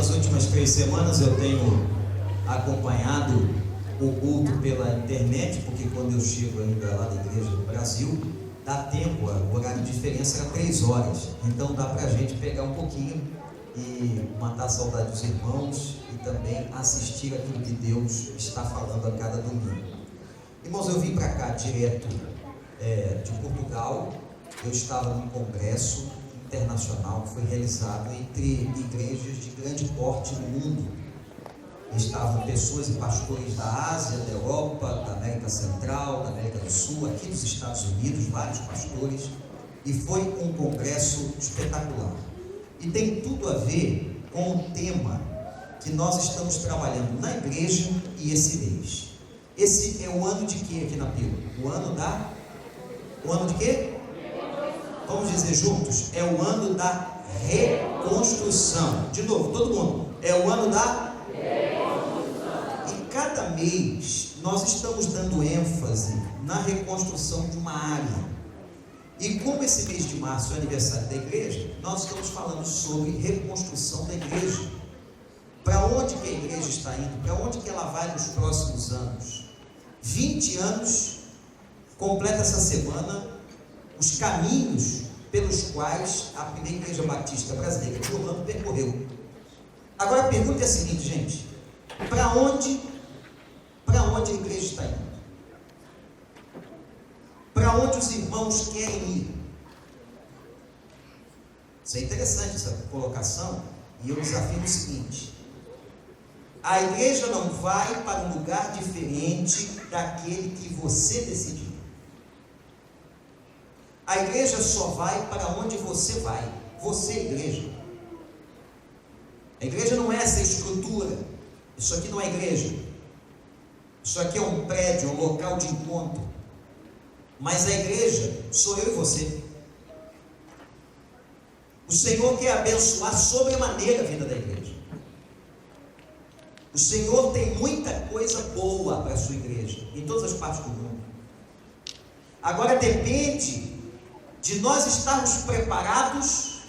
Nas últimas 3 semanas eu tenho acompanhado o culto pela internet, porque quando eu chego ainda lá da igreja do Brasil, dá tempo, o horário de diferença era 3 horas, então dá para a gente pegar um pouquinho e matar a saudade dos irmãos e também assistir aquilo que Deus está falando a cada domingo. Irmãos, eu vim para cá direto de Portugal. Eu estava num congresso internacional que foi realizado entre igrejas de grande porte no mundo. Estavam pessoas e pastores da Ásia, da Europa, da América Central, da América do Sul, aqui dos Estados Unidos, vários pastores, e foi um congresso espetacular. E tem tudo a ver com o tema que nós estamos trabalhando na igreja e esse mês. Esse é o ano de quê aqui na Pílula? O ano de quê? Vamos dizer juntos? É o ano da reconstrução. De novo, todo mundo. É o ano da reconstrução. E cada mês nós estamos dando ênfase na reconstrução de uma área. E como esse mês de março é o aniversário da igreja, nós estamos falando sobre reconstrução da igreja. Para onde que a igreja está indo? Para onde que ela vai nos próximos anos? 20 anos, completa essa semana, os caminhos pelos quais a primeira igreja batista brasileira de Orlando percorreu. Agora a pergunta é a seguinte, gente: para onde a igreja está indo? Para onde os irmãos querem ir? Isso é interessante, essa colocação, e eu desafio o seguinte: a igreja não vai para um lugar diferente daquele que você decidir. A igreja só vai para onde você vai. Você é igreja. A igreja não é essa estrutura. Isso aqui não é igreja. Isso aqui é um prédio, um local de encontro. Mas a igreja sou eu e você. O Senhor quer abençoar sobremaneira a vida da igreja. O Senhor tem muita coisa boa para a sua igreja, em todas as partes do mundo. Agora depende de nós estarmos preparados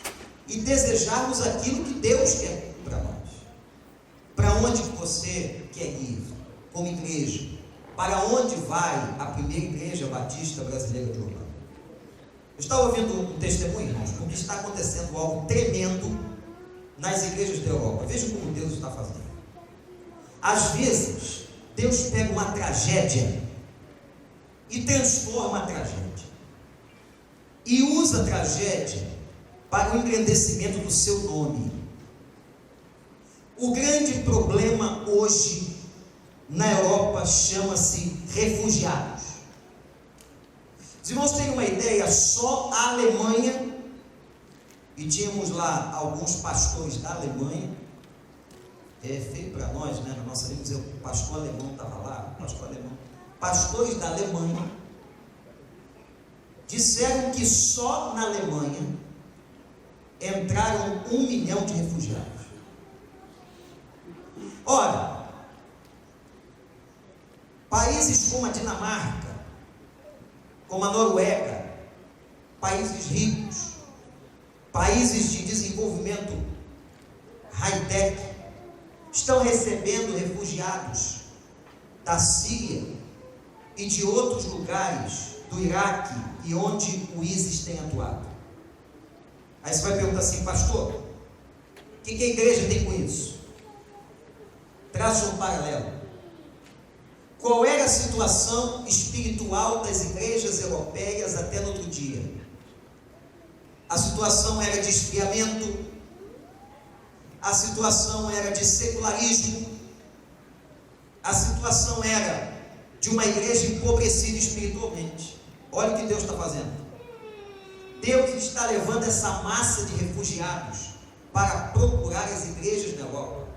e desejarmos aquilo que Deus quer para nós. Para onde você quer ir como igreja? Para onde vai a primeira igreja batista brasileira de Orlando? Eu estava ouvindo um testemunho, irmãos, porque está acontecendo algo tremendo nas igrejas da Europa. Veja como Deus está fazendo. Às vezes, Deus pega uma tragédia e transforma a tragédia. E usa a tragédia para o engrandecimento do seu nome. O grande problema hoje na Europa chama-se refugiados. Os irmãos têm uma ideia, só a Alemanha, e tínhamos lá alguns pastores da Alemanha. É feio para nós, né? Na nossa língua, o pastor alemão estava lá, pastor alemão. Pastores da Alemanha disseram que só na Alemanha entraram 1 milhão de refugiados. Ora, países como a Dinamarca, como a Noruega, países ricos, países de desenvolvimento high-tech, estão recebendo refugiados da Síria e de outros lugares do Iraque e onde o ISIS tem atuado. Aí você vai perguntar assim: pastor, o que a igreja tem com isso? Traça um paralelo. Qual era a situação espiritual das igrejas europeias até no outro dia? A situação era de esfriamento, a situação era de secularismo, a situação era de uma igreja empobrecida espiritualmente. Olha o que Deus está fazendo. Deus está levando essa massa de refugiados para procurar as igrejas da Europa.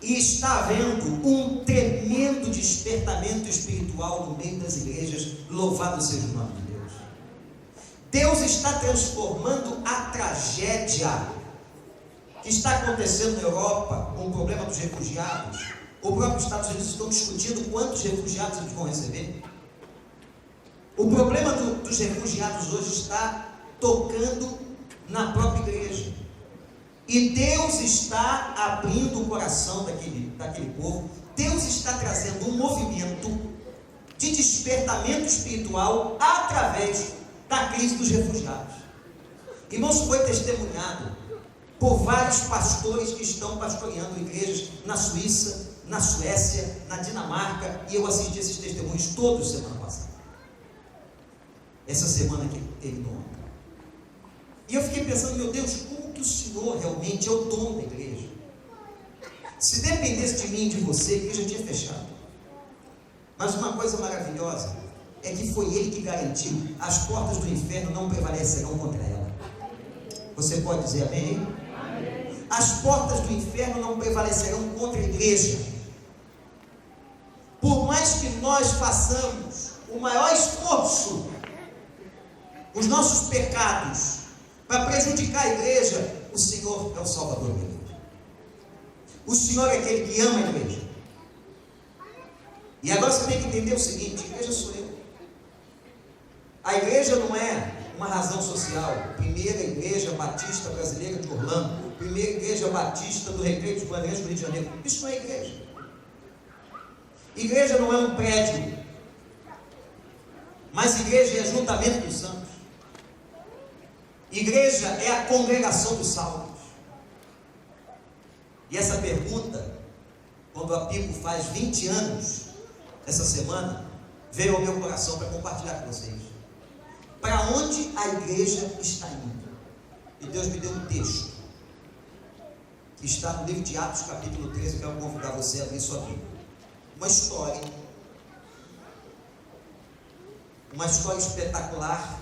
E está havendo um tremendo despertamento espiritual no meio das igrejas. Louvado seja o nome de Deus. Deus está transformando a tragédia que está acontecendo na Europa com o problema dos refugiados. O próprio Estados Unidos estão discutindo quantos refugiados eles vão receber. O problema dos refugiados hoje está tocando na própria igreja. E Deus está abrindo o coração daquele povo. Deus está trazendo um movimento de despertamento espiritual através da crise dos refugiados. Irmãos, foi testemunhado por vários pastores que estão pastoreando igrejas na Suíça, na Suécia, na Dinamarca, e eu assisti esses testemunhos todos semana passada. Essa semana que terminou. E eu fiquei pensando, meu Deus, como que o Senhor realmente é o dono da igreja? Se dependesse de mim e de você, a igreja tinha fechado. Mas uma coisa maravilhosa é que foi Ele que garantiu: as portas do inferno não prevalecerão contra ela. Você pode dizer amém? Amém. As portas do inferno não prevalecerão contra a igreja. Por mais que nós façamos o maior esforço, os nossos pecados, para prejudicar a igreja, o Senhor é o Salvador da igreja. O Senhor é aquele que ama a igreja. E agora você tem que entender o seguinte: a igreja sou eu. A igreja não é uma razão social. Primeira igreja batista brasileira de Orlando, primeira igreja batista do Recreio dos Bandeirantes do Rio de Janeiro. Isso não é igreja. Igreja não é um prédio, mas igreja é ajuntamento dos santos. Igreja é a congregação dos salvos. E essa pergunta, quando a Pico faz 20 anos, essa semana, veio ao meu coração para compartilhar com vocês. Para onde a igreja está indo? E Deus me deu um texto, que está no livro de Atos, capítulo 13, eu quero convidar você a ler sua Bíblia. Uma história espetacular,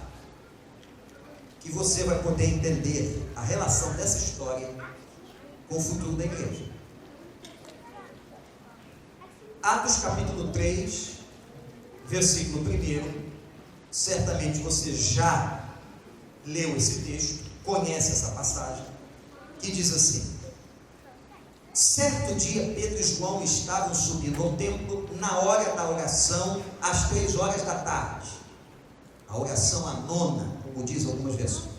que você vai poder entender a relação dessa história com o futuro da igreja. Atos capítulo 3, versículo 1, certamente você já leu esse texto, conhece essa passagem, que diz assim: certo dia Pedro e João estavam subindo ao templo na hora da oração, às 3 horas da tarde, a oração a nona, como diz algumas versões.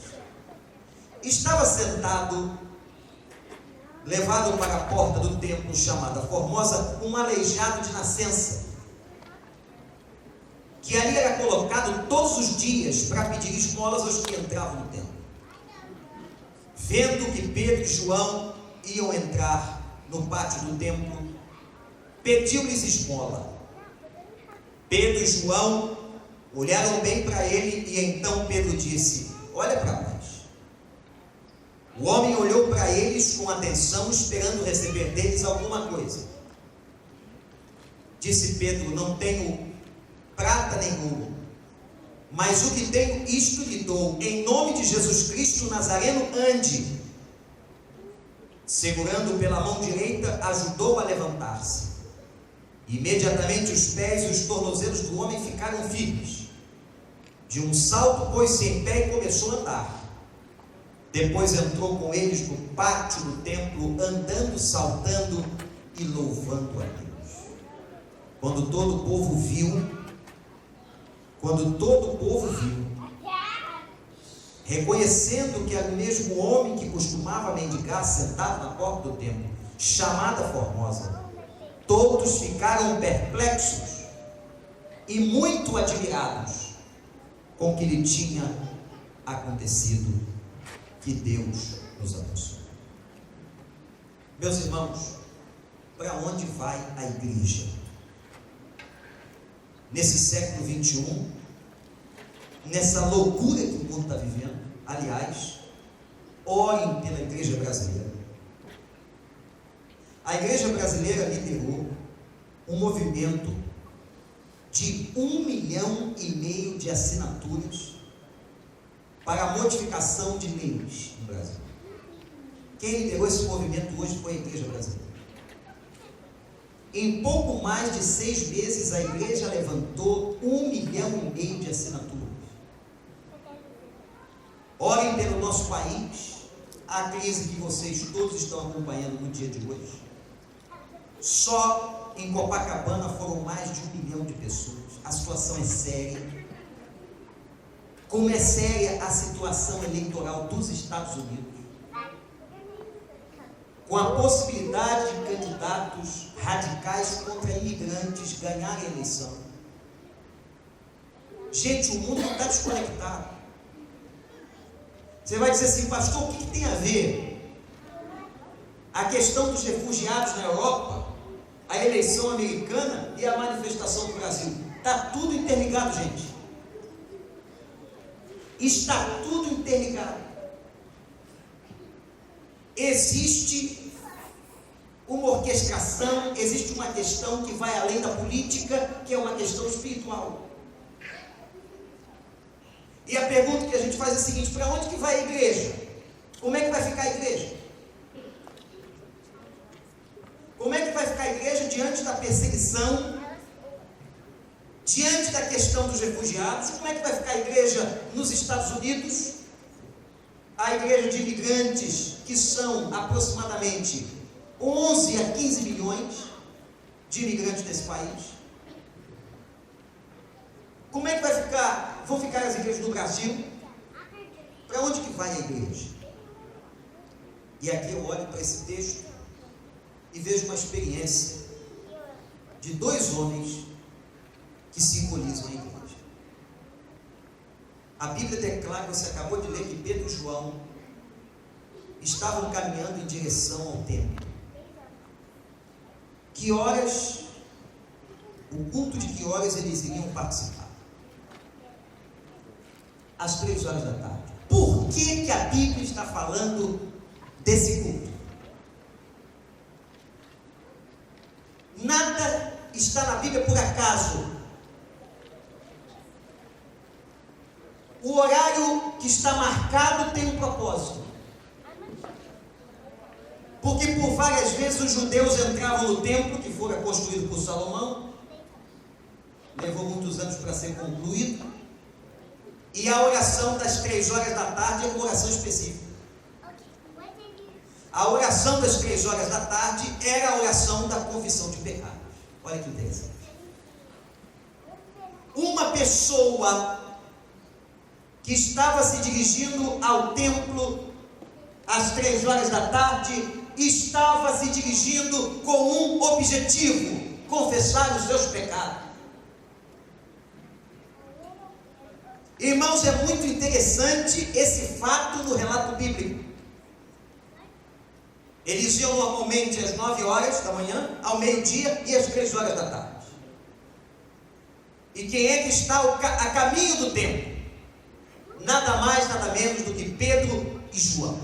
Estava sentado, levado para a porta do templo chamada Formosa, um aleijado de nascença, que ali era colocado todos os dias para pedir esmolas aos que entravam no templo. Vendo que Pedro e João iam entrar no pátio do templo, pediu-lhes esmola. Pedro e João olharam bem para ele, e então Pedro disse: olha para nós. O homem olhou para eles com atenção, esperando receber deles alguma coisa. Disse Pedro: não tenho prata nem ouro, mas o que tenho, isto lhe dou. Em nome de Jesus Cristo Nazareno, ande. Segurando pela mão direita, ajudou a levantar-se. Imediatamente os pés e os tornozelos do homem ficaram firmes. De um salto pôs-se em pé e começou a andar. Depois entrou com eles no pátio do templo, andando, saltando e louvando a Deus. Quando todo o povo viu, reconhecendo que era o mesmo homem que costumava mendigar sentado na porta do templo, chamada Formosa, todos ficaram perplexos e muito admirados com o que lhe tinha acontecido. Que Deus nos abençoe. Meus irmãos, para onde vai a igreja? Nesse século 21, nessa loucura que o mundo está vivendo. Aliás, orem pela igreja brasileira. A igreja brasileira liderou um movimento de 1,5 milhão de assinaturas para a modificação de leis no Brasil. Quem liderou esse movimento hoje foi a igreja brasileira. Em pouco mais de 6 meses, a igreja levantou 1,5 milhão de assinaturas. Orem pelo nosso país, a crise que vocês todos estão acompanhando no dia de hoje. Só em Copacabana foram mais de 1 milhão de pessoas. A situação é séria. Como é séria a situação eleitoral dos Estados Unidos. com a possibilidade de candidatos radicais contra imigrantes ganharem a eleição. Gente, o mundo não está desconectado. Você vai dizer assim, pastor, o que tem a ver a questão dos refugiados na Europa, a eleição americana e a manifestação do Brasil? Está tudo interligado, gente. Está tudo interligado. Existe uma orquestração, existe uma questão que vai além da política, que é uma questão espiritual. E a pergunta que a gente faz é a seguinte: para onde que vai a igreja? Como é que vai ficar a igreja? Como é que vai ficar a igreja diante da perseguição, diante da questão dos refugiados? Como é que vai ficar a igreja nos Estados Unidos? A igreja de imigrantes, que são aproximadamente 11 a 15 milhões de imigrantes nesse país. Como é que vão ficar as igrejas no Brasil? Para onde que vai a igreja? E aqui eu olho para esse texto e vejo uma experiência de dois homens que simbolizam a igreja. A Bíblia declara, você acabou de ler, que Pedro e João estavam caminhando em direção ao templo. Que horas, o culto de que horas eles iriam participar? Às 3 horas da tarde. Por que a Bíblia está falando desse culto? Nada está na Bíblia por acaso. O horário que está marcado tem um propósito. Porque por várias vezes os judeus entravam no templo, que fora construído por Salomão, levou muitos anos para ser concluído, e a oração das 3 horas da tarde é uma oração específica. A oração das 3 horas da tarde era a oração da confissão de pecados. Olha que interessante. Uma pessoa que estava se dirigindo ao templo às 3 horas da tarde, estava se dirigindo com um objetivo: confessar os seus pecados. Irmãos, é muito interessante esse fato no relato bíblico. Eles iam normalmente às 9 horas da manhã, ao meio-dia e às 3 horas da tarde. E quem é que está a caminho do templo? Nada mais, nada menos do que Pedro e João.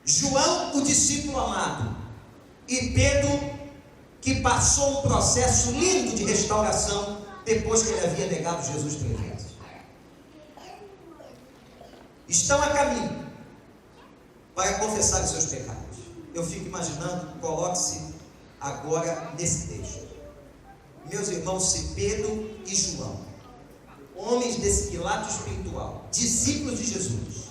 João, o discípulo amado, e Pedro, que passou um processo lindo de restauração depois que ele havia negado Jesus 3 vezes. Estão a caminho para confessar os seus pecados. Eu fico imaginando, coloque-se agora nesse texto. Meus irmãos, se Pedro e João, homens desse quilate espiritual, discípulos de Jesus,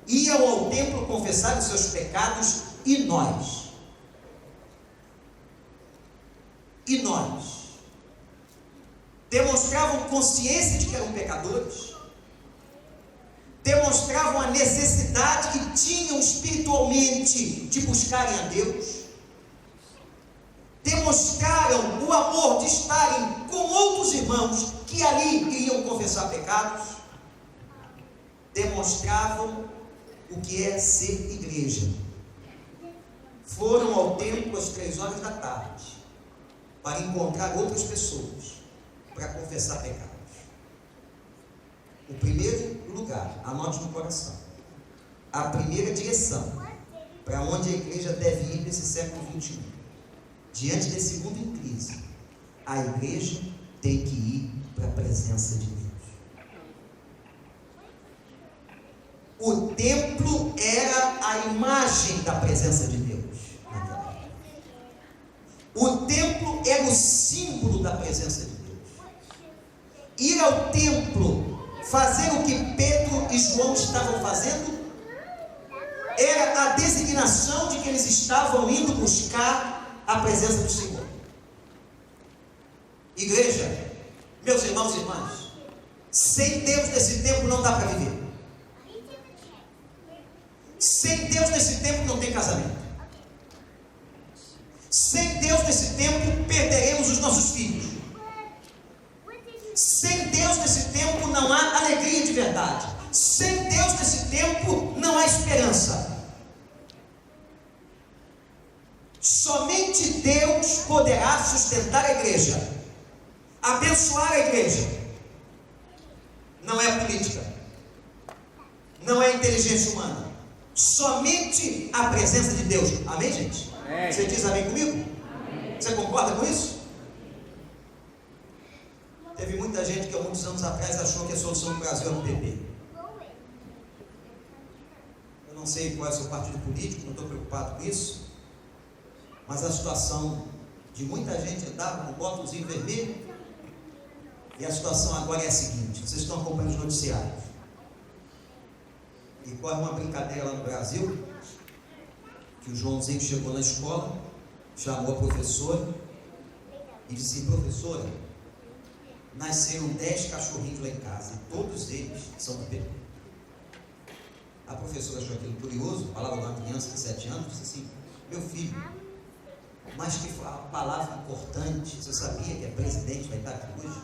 iam ao templo confessar os seus pecados, e nós, demonstravam consciência de que eram pecadores, demonstravam a necessidade que tinham espiritualmente de buscarem a Deus, demonstraram o amor de estarem com outros irmãos que ali iriam confessar pecados, demonstravam o que é ser igreja. Foram ao templo às 3 horas da tarde para encontrar outras pessoas para confessar pecados. O primeiro lugar, anote no coração, a primeira direção para onde a igreja deve ir nesse século 21, diante desse mundo em crise, a igreja tem que ir para a presença de Deus. O templo era a imagem da presença de Deus. O templo era o símbolo da presença de Deus. Ir ao templo, fazer o que Pedro e João estavam fazendo, era a designação de que eles estavam indo buscar a presença do Senhor. Igreja, meus irmãos e irmãs, sem Deus nesse tempo não dá para viver. Sem Deus nesse tempo não tem casamento. Sem Deus nesse tempo perderemos os nossos filhos. Sem Deus nesse tempo não há alegria de verdade. Sem Deus nesse tempo não há esperança. Somente Deus poderá sustentar a igreja, abençoar a igreja. Não é política, não é inteligência humana, somente a presença de Deus. Amém, gente? Amém. Você diz amém comigo? Amém. Você concorda com isso? Teve muita gente que há muitos anos atrás achou que a solução do Brasil era o PP. Eu não sei qual é o seu partido político, não estou preocupado com isso, mas a situação de muita gente andava com o bótozinho vermelho, e a situação agora é a seguinte: vocês estão acompanhando os noticiários, e corre uma brincadeira lá no Brasil, que o Joãozinho chegou na escola, chamou a professora e disse: professora, nasceram 10 cachorrinhos lá em casa, e todos eles são do PP. A professora achou aquilo curioso, falava de uma criança de 7 anos, disse assim: meu filho, mas que a palavra importante, você sabia que a presidente vai estar aqui hoje?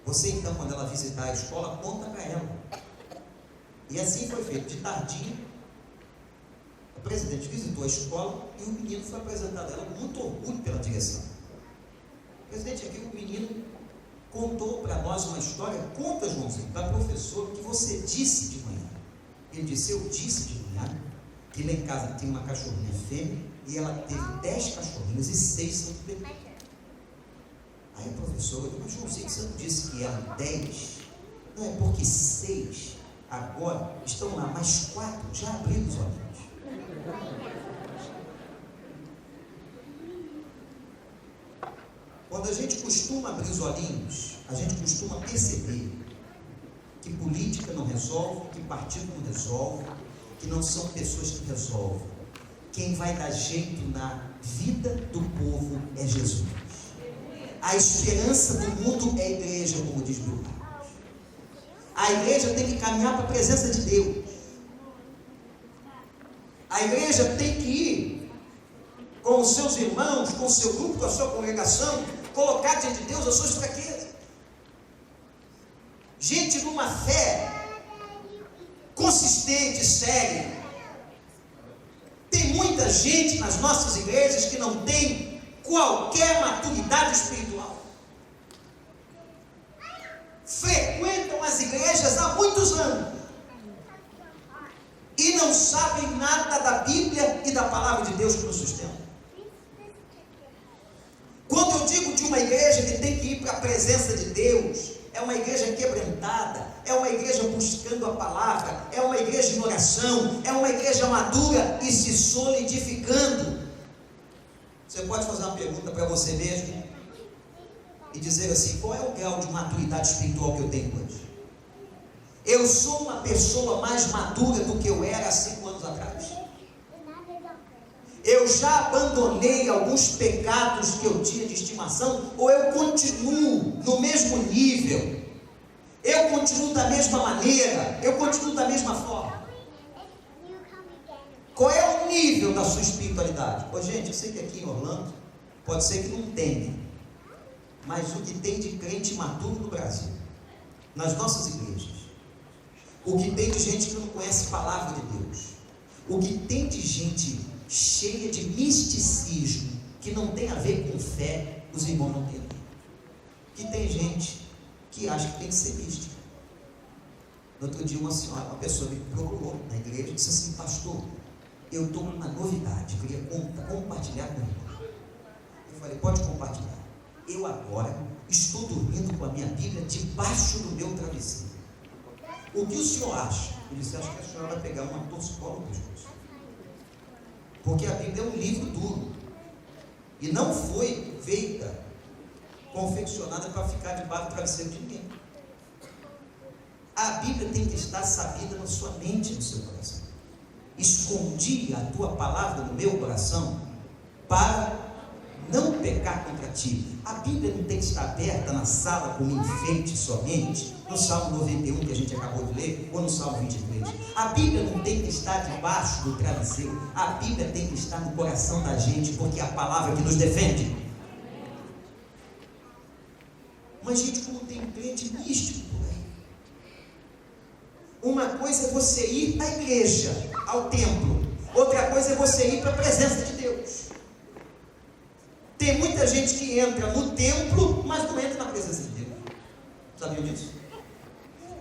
Você então, quando ela visitar a escola, conta para ela. E assim foi feito. De tardinha, a presidente visitou a escola e o menino foi apresentado a ela com muito orgulho pela direção. O presidente aqui, o menino contou para nós uma história. Conta, Joãozinho, para a professora, que você disse de manhã. Ele disse: eu disse de manhã que lá em casa tem uma cachorrinha fêmea e ela teve 10 cachorrinhos e 6 são do bebê. Aí a professora disse: mas Joãozinho, você não disse que eram 10? Não, é porque 6 agora estão lá, mais 4 já abriram os olhos. Quando a gente costuma abrir os olhinhos, a gente costuma perceber que política não resolve, que partido não resolve, que não são pessoas que resolvem. Quem vai dar jeito na vida do povo é Jesus. A esperança do mundo é a igreja, como diz Bruno. A igreja tem que caminhar para a presença de Deus. A igreja tem que ir com os seus irmãos, com o seu grupo, com a sua congregação, colocar diante de Deus as suas fraquezas. Gente numa fé consistente, séria. Tem muita gente nas nossas igrejas que não tem qualquer maturidade espiritual. Frequentam as igrejas há muitos anos e não sabem nada da Bíblia e da palavra de Deus que nos sustenta. Quando eu digo de uma igreja que tem que ir para a presença de Deus, é uma igreja quebrantada, é uma igreja buscando a palavra, é uma igreja em oração, é uma igreja madura e se solidificando. Você pode fazer uma pergunta para você mesmo e dizer assim: qual é o grau de maturidade espiritual que eu tenho hoje? Eu sou uma pessoa mais madura do que eu era há 5 anos atrás? Eu já abandonei alguns pecados que eu tinha de estimação, ou eu continuo no mesmo nível? Eu continuo da mesma maneira? Eu continuo da mesma forma? Qual é o nível da sua espiritualidade? Pô, gente, eu sei que aqui em Orlando pode ser que não tenha, mas o que tem de crente maduro no Brasil, nas nossas igrejas, o que tem de gente que não conhece a palavra de Deus, o que tem de gente cheia de misticismo, que não tem a ver com fé, os irmãos não têm. Que tem gente que acha que tem que ser mística. No outro dia uma pessoa me procurou na igreja e disse assim: pastor, eu estou com uma novidade, eu queria compartilhar com o irmão. Eu falei: pode compartilhar. Eu agora estou dormindo com a minha Bíblia debaixo do meu travesseiro. O que o senhor acha? Eu disse: acho que a senhora vai pegar uma torcicola no pescoço. Porque a Bíblia é um livro duro e não foi feita, confeccionada para ficar debaixo do travesseiro de ninguém. A Bíblia tem que estar sabida na sua mente, no seu coração. Escondi a tua palavra no meu coração para não pecar contra ti. A Bíblia não tem que estar aberta na sala como enfeite somente, no Salmo 91 que a gente acabou de ler, ou no Salmo 23. A Bíblia não tem que estar debaixo do travesseiro. A Bíblia tem que estar no coração da gente, porque é a palavra que nos defende. Mas, gente, como tem um crente místico por aí. Uma coisa é você ir à igreja, ao templo. Outra coisa é você ir para a presença de Deus. Tem muita gente que entra no templo, mas não entra na presença de Deus. Sabia disso?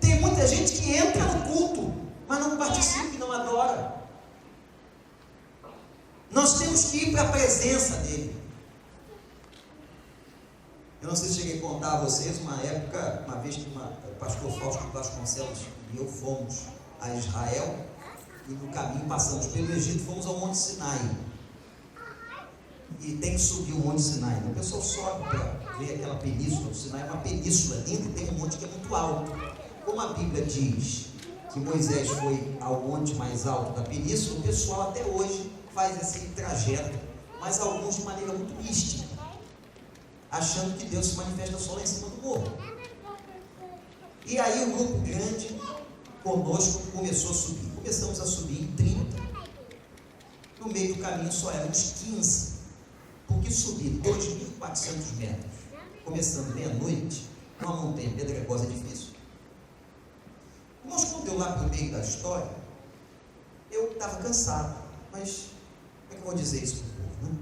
Tem muita gente que entra no culto, mas não participa e não adora. Nós temos que ir para a presença dele. Eu não sei se cheguei a contar a vocês uma vez que o pastor Fausto Vasconcelos e eu fomos a Israel, e no caminho passamos pelo Egito, fomos ao Monte Sinai. E tem que subir o Monte Sinai. Então, o pessoal sobe para ver aquela península. O Sinai é uma península linda e tem um monte que é muito alto. Como a Bíblia diz que Moisés foi ao monte mais alto da península, o pessoal até hoje faz esse trajeto, mas alguns de maneira muito mística, achando que Deus se manifesta só lá em cima do morro. E aí um grupo grande conosco começou a subir. Começamos a subir em 30. No meio do caminho só eram uns 15. Porque subir 2.400 metros, começando meia-noite, numa montanha pedregosa é difícil. Mas quando eu lá para o meio da história, eu estava cansado. Mas como é que eu vou dizer isso para o povo, né?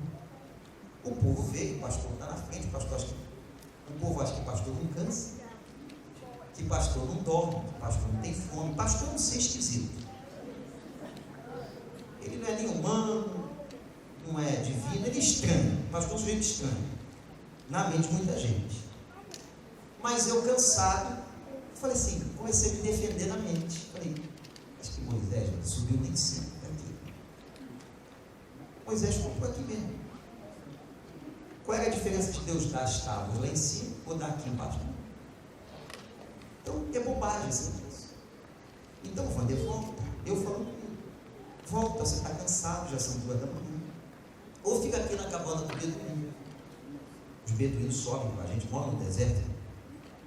O povo veio, o pastor está na frente, o povo acha que pastor não cansa, que pastor não dorme, que pastor não tem fome, pastor não ser esquisito. Ele não é nem humano, não é divino, ele é estranho. Pastor é um sujeito estranho, na mente de muita gente. Mas eu cansado, falei assim, comecei a me defender na mente. Falei, acho que Moisés subiu nem sempre daqui. Moisés ficou por aqui mesmo. Qual era a diferença de Deus dar as tábuas lá em cima ou dar aqui embaixo? Então é bobagem isso. Então o Wander volta. Eu falando comigo, volta, você está cansado, já são 2 da manhã. Ou fica aqui na cabana do beduíno. Os beduínos sobem, a gente mora no deserto.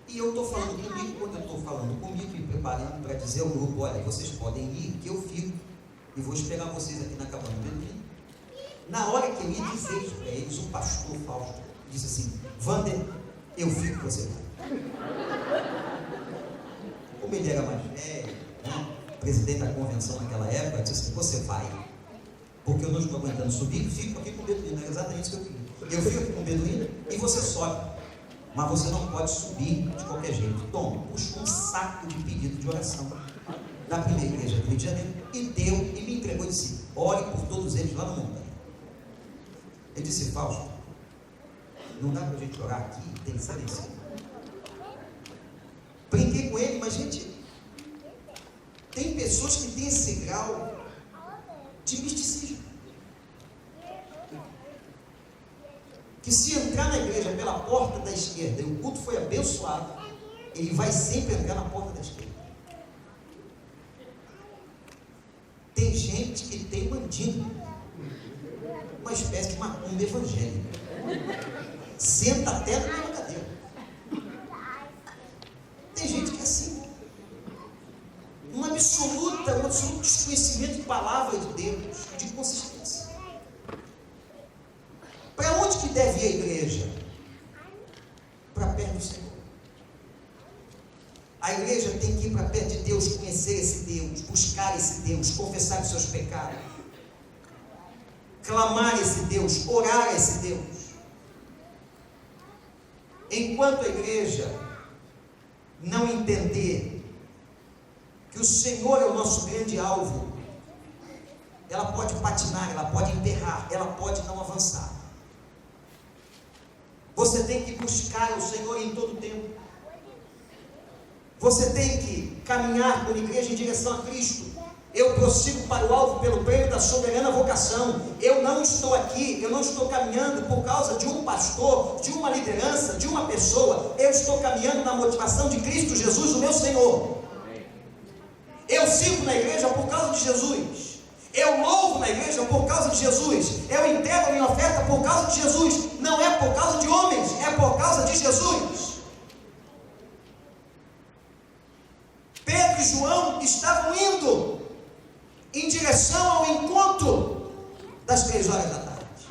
E eu estou falando comigo, quando eu estou falando comigo e preparando para dizer ao grupo, olha, vocês podem ir, que eu fico e vou esperar vocês aqui na cabana do beduíno. Na hora que eu ia dizer isso para eles, o pastor Fausto disse assim, Wander, eu fico com você. Como ele era mais velho, né, presidente da convenção naquela época, disse assim, você vai, porque eu não estou aguentando subir, fico aqui com o beduíno. É exatamente isso que eu queria. Eu fico aqui com o beduíno e você sobe, mas você não pode subir de qualquer jeito. Toma, puxa um saco de pedido de oração da primeira igreja do Rio de Janeiro e deu, e me entregou e disse, ore por todos eles lá na montanha. Ele disse, Fausto, não dá para a gente orar aqui, tem que ser em cima. Brinquei com ele, mas gente, tem pessoas que têm esse grau de misticismo, que se entrar na igreja pela porta da esquerda e o culto foi abençoado, ele vai sempre entrar na porta da esquerda. Tem gente que tem mandinga, uma espécie de macumba evangélica, senta até na mesma cadeira. Tem gente que é assim, um absoluto desconhecimento de palavra de Deus, de consistência. Para onde que deve ir a igreja? Para perto do Senhor. A igreja tem que ir para perto de Deus, conhecer esse Deus, buscar esse Deus, confessar os seus pecados, clamar esse Deus, orar esse Deus. Enquanto a igreja não entender que o Senhor é o nosso grande alvo, ela pode patinar, ela pode emperrar, ela pode não avançar. Você tem que buscar o Senhor em todo tempo. Você tem que caminhar como igreja em direção a Cristo. Eu prossigo para o alvo pelo prêmio da soberana vocação. Eu não estou aqui, eu não estou caminhando por causa de um pastor, de uma liderança, de uma pessoa. Eu estou caminhando na motivação de Cristo Jesus, o meu Senhor. Eu sigo na igreja por causa de Jesus. Eu louvo na igreja por causa de Jesus. Eu entrego a minha oferta por causa de Jesus. Não é por causa de homens, é por causa de Jesus. Pedro e João estavam indo em direção ao encontro das 3 horas da tarde.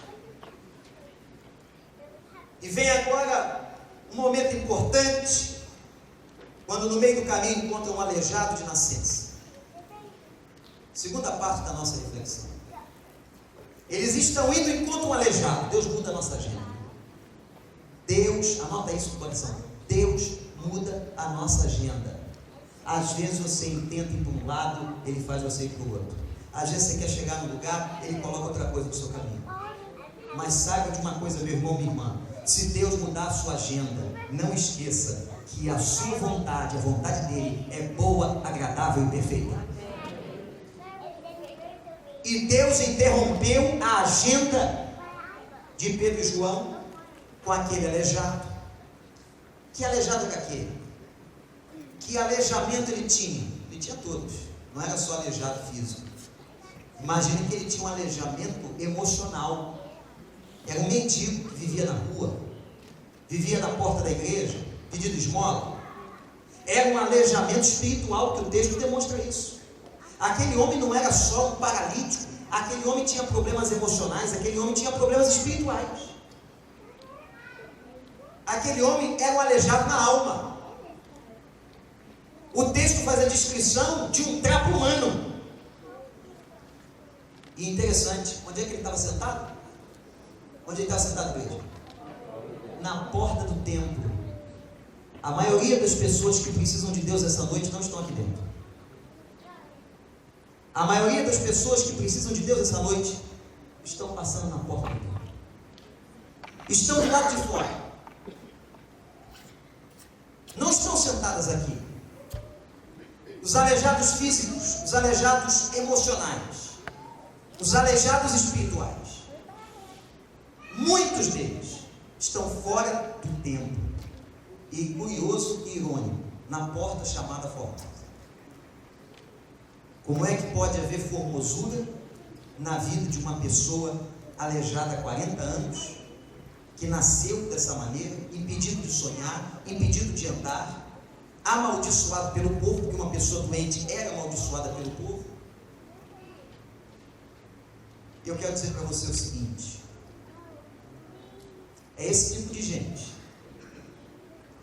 E vem agora um momento importante, quando no meio do caminho encontram um aleijado de nascença. Segunda parte da nossa reflexão. Eles estão indo enquanto um aleijado. Deus muda a nossa agenda. Deus, anota isso no coração. Deus muda a nossa agenda. Às vezes você tenta ir para um lado, Ele faz você ir para o outro. Às vezes você quer chegar no lugar, Ele coloca outra coisa no seu caminho. Mas saiba de uma coisa, meu irmão, minha irmã. Se Deus mudar a sua agenda, não esqueça que a sua vontade, a vontade dEle, é boa, agradável e perfeita. E Deus interrompeu a agenda de Pedro e João com aquele aleijado. Que aleijado era aquele? Que aleijamento ele tinha? Ele tinha todos, não era só aleijado físico. Imagine que ele tinha um aleijamento emocional. Era um mendigo que vivia na rua, vivia na porta da igreja, pedindo esmola. Era um aleijamento espiritual, que o texto demonstra isso. Aquele homem não era só um paralítico, aquele homem tinha problemas emocionais, aquele homem tinha problemas espirituais. Aquele homem era um aleijado na alma. O texto faz a descrição de um trapo humano. E interessante, onde é que ele estava sentado? Onde ele estava sentado, igreja? Na porta do templo. A maioria das pessoas que precisam de Deus essa noite não estão aqui dentro. A maioria das pessoas que precisam de Deus essa noite estão passando na porta do templo. Estão do lado de fora. Não estão sentadas aqui. Os aleijados físicos, os aleijados emocionais, os aleijados espirituais. Muitos deles estão fora do templo. E curioso e irônico, na porta chamada Formosa. Como é que pode haver formosura na vida de uma pessoa aleijada há 40 anos, que nasceu dessa maneira, impedido de sonhar, impedido de andar, amaldiçoado pelo povo, porque uma pessoa doente era amaldiçoada pelo povo? E eu quero dizer para você o seguinte: é esse tipo de gente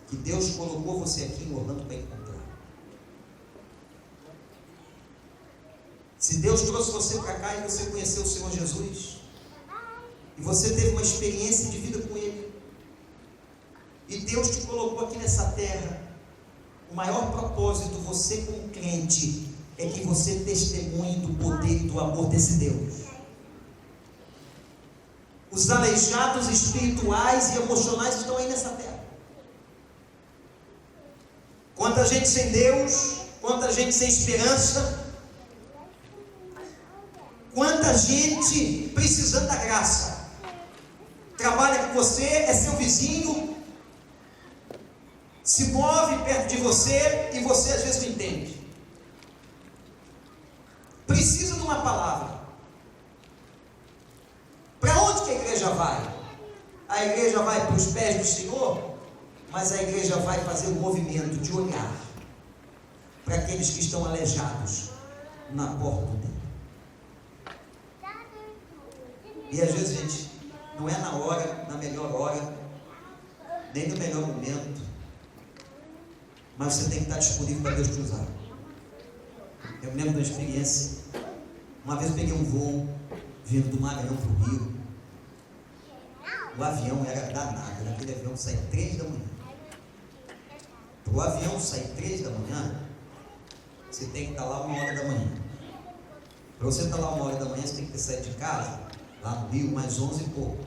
que Deus colocou você aqui em Orlando para encontrar. Se Deus trouxe você para cá e você conheceu o Senhor Jesus, e você teve uma experiência de vida com Ele, e Deus te colocou aqui nessa terra, o maior propósito, você como crente, é que você testemunhe do poder e do amor desse Deus. Os aleijados espirituais e emocionais estão aí nessa terra. Quanta gente sem Deus, quanta gente sem esperança, quanta gente precisando da graça. Trabalha com você, é seu vizinho, se move perto de você e você às vezes não entende. Precisa de uma palavra. Para onde que a igreja vai? A igreja vai para os pés do Senhor, mas a igreja vai fazer um movimento de olhar para aqueles que estão aleijados na porta do templo. E às vezes, gente, não é na hora, na melhor hora, nem no melhor momento, mas você tem que estar disponível para Deus te usar. Eu me lembro de uma experiência. Uma vez eu peguei um voo vindo do Maranhão para o Rio. O avião era danado, aquele avião que sai 3 da manhã. Para o avião sair 3 da manhã, você tem que estar lá 1 hora da manhã. Para você estar lá 1 hora da manhã, você tem que ter saído de casa, lá no Rio, mais 11 e pouco.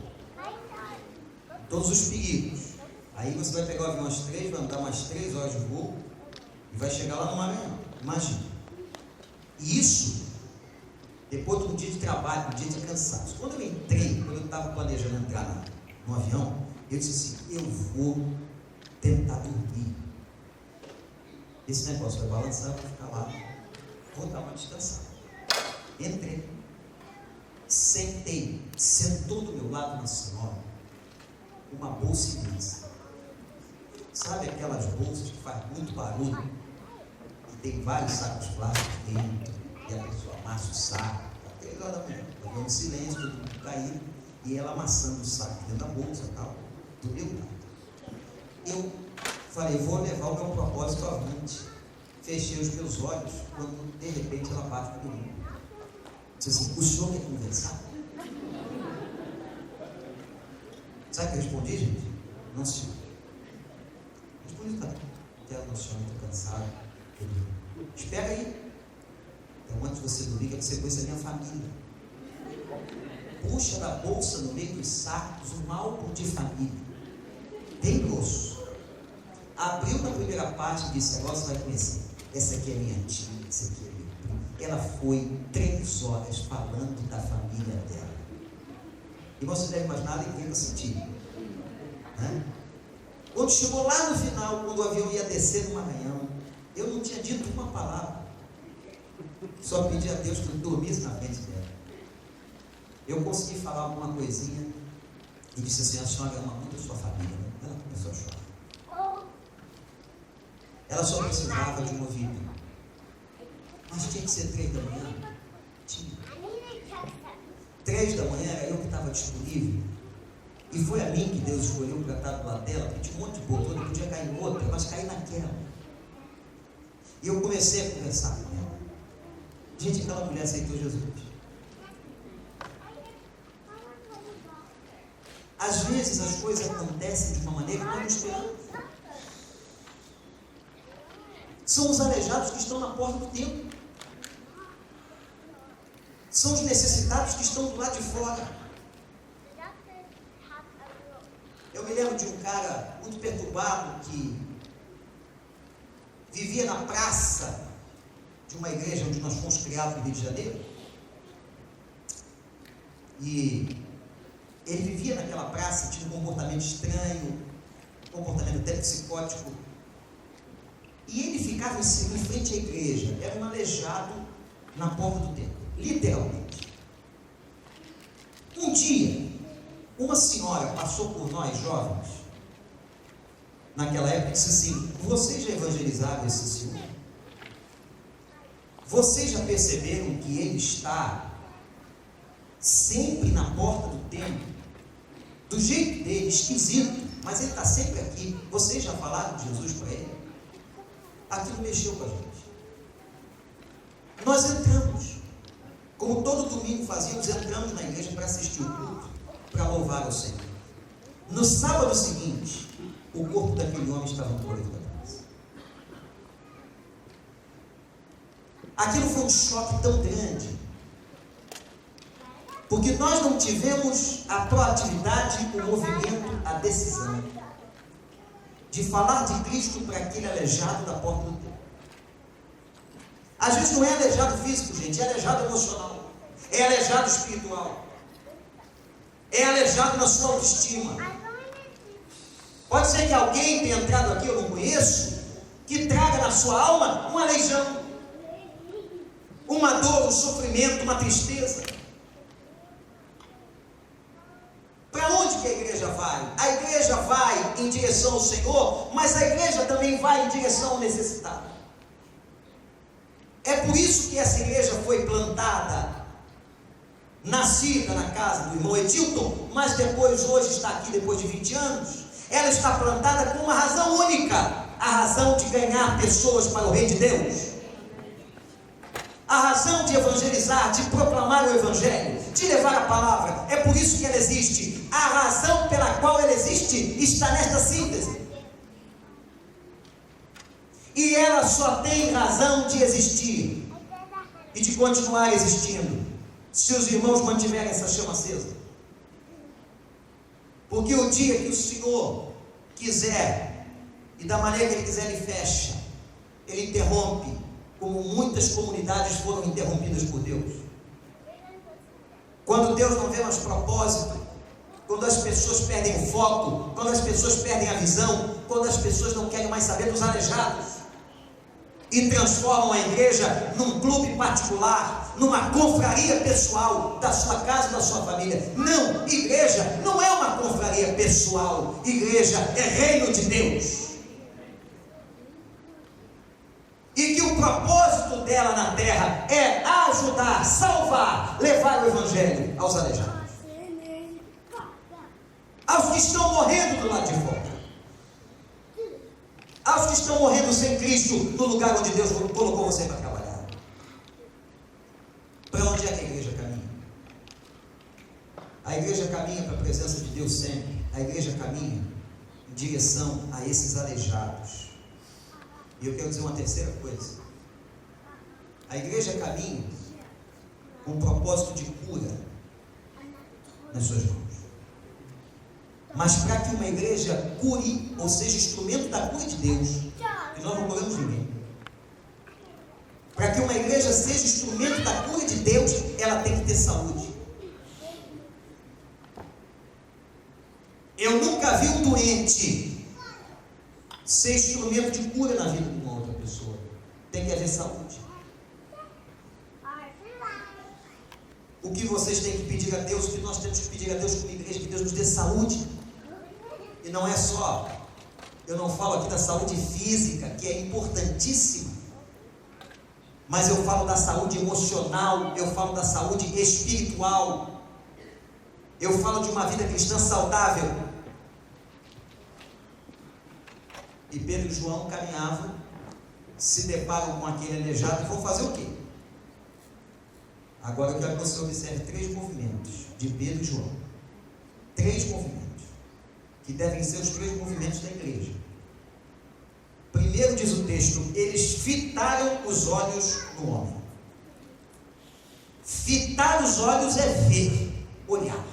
Todos os perigos. Aí você vai pegar o avião às 3, vai andar mais 3 horas de voo e vai chegar lá no Maranhão. Imagina. E isso, depois de um dia de trabalho, um dia de cansaço. Quando eu entrei, quando eu estava planejando entrar no avião, eu disse assim: eu vou tentar dormir. Esse negócio vai balançar, eu vou ficar lá, vou dar uma descansada. Entrei. sentou do meu lado uma senhora, uma bolsa imensa. Sabe aquelas bolsas que faz muito barulho, que tem vários sacos plásticos dentro, e a pessoa amassa o saco, até 3 horas da manhã, eu em silêncio, todo mundo caído, e ela amassando o saco dentro da bolsa e tal, do meu lado. Eu falei, vou levar o meu propósito avante. Fechei os meus olhos, quando de repente ela bate comigo. Disse assim, o senhor quer conversar? Sabe o que eu respondi, gente? Não, senhor. Respondi, tá. Quero no senhor, estou cansado. Espera aí. Então, antes de você dormir, quero que você conheça a minha família. Puxa da bolsa no meio dos sacos um álbum de família, bem grosso. Abriu na primeira parte e disse, agora você vai conhecer. Essa aqui é minha tia, essa aqui é minha prima. Ela foi 3 horas falando da família dela. E você deve imaginar a alegria que eu senti, né? Quando chegou lá no final, quando o avião ia descer no Maranhão, eu não tinha dito uma palavra. Só pedi a Deus que eu dormisse na frente dela. Eu consegui falar alguma coisinha e disse assim, a senhora ama muito a sua família, né? Ela começou a chorar. Ela só precisava de um ouvido. Mas tinha que ser 3 da manhã? Tinha. 3 da manhã era eu que estava disponível. E foi a mim que Deus escolheu para estar do lado dela, porque tinha um monte de poltrona, podia cair em outra, mas caí naquela. E eu comecei a conversar com ela. Gente, aquela mulher aceitou Jesus. Às vezes as coisas acontecem de uma maneira que nós não esperamos. São os aleijados que estão na porta do templo. São os necessitados que estão do lado de fora. Eu me lembro de um cara muito perturbado que vivia na praça de uma igreja onde nós fomos criados no Rio de Janeiro. E ele vivia naquela praça, tinha um comportamento estranho, um comportamento até psicótico. E ele ficava em frente à igreja, era um aleijado na porta do templo, literalmente. Um dia, uma senhora passou por nós jovens, naquela época, e disse assim, vocês já evangelizaram esse senhor? Vocês já perceberam que ele está sempre na porta do templo, do jeito dele, esquisito, mas ele está sempre aqui. Vocês já falaram de Jesus para ele? Aquilo mexeu com a gente. Nós entramos, como todo domingo fazíamos, entramos na igreja para assistir o culto, para louvar ao Senhor. No sábado seguinte, o corpo daquele homem estava no corredor da praça. Aquilo foi um choque tão grande, porque nós não tivemos a proatividade, o movimento, a decisão de falar de Cristo para aquele aleijado da porta do templo. Às vezes não é aleijado físico, gente, é aleijado emocional, é aleijado espiritual, é aleijado na sua autoestima. Pode ser que alguém tenha entrado aqui, eu não conheço, que traga na sua alma um aleijão, uma dor, um sofrimento, uma tristeza. Para onde que a igreja vai? A igreja vai em direção ao Senhor, mas a igreja também vai em direção ao necessitado. É por isso que essa igreja foi plantada, nascida na casa do irmão Edilton, mas depois, hoje está aqui depois de 20 anos, ela está plantada com uma razão única, a razão de ganhar pessoas para o reino de Deus. A razão de evangelizar, de proclamar o evangelho, de levar a palavra, é por isso que ela existe. A razão pela qual ela existe está nesta síntese. E ela só tem razão de existir e de continuar existindo se os irmãos mantiverem essa chama acesa. Porque o dia que o Senhor quiser, e da maneira que Ele quiser, Ele fecha, Ele interrompe, como muitas comunidades foram interrompidas por Deus. Quando Deus não vê mais propósito, quando as pessoas perdem o foco, quando as pessoas perdem a visão, quando as pessoas não querem mais saber dos aleijados e transformam a igreja num clube particular, numa confraria pessoal da sua casa, da sua família. Não, igreja não é uma confraria pessoal, igreja é reino de Deus. E que o propósito dela na terra é ajudar, salvar, levar o evangelho aos aleijados, aos que estão morrendo do lado de fora, aos que estão morrendo sem Cristo no lugar onde Deus colocou você para trabalhar. Para onde é que a igreja caminha? A igreja caminha para a presença de Deus sempre. A igreja caminha em direção a esses aleijados. E eu quero dizer uma terceira coisa. A igreja caminha com um propósito de cura nas suas mãos. Mas para que uma igreja cure, ou seja, instrumento da cura de Deus, e nós não curamos ninguém. Para que uma igreja seja instrumento da cura de Deus, ela tem que ter saúde. Eu nunca vi um doente ser instrumento de cura na vida de uma outra pessoa. Tem que haver saúde. O que vocês têm que pedir a Deus, o que nós temos que pedir a Deus como igreja, que Deus nos dê saúde. E não é só, eu não falo aqui da saúde física, que é importantíssima, mas eu falo da saúde emocional, eu falo da saúde espiritual, eu falo de uma vida cristã saudável. E Pedro e João caminhavam, se deparam com aquele aleijado e vão fazer o quê? Agora eu quero que você observe 3 movimentos de Pedro e João. 3 movimentos, que devem ser os 3 movimentos da igreja. Primeiro diz o texto, eles fitaram os olhos no homem. Fitar os olhos é ver, olhar.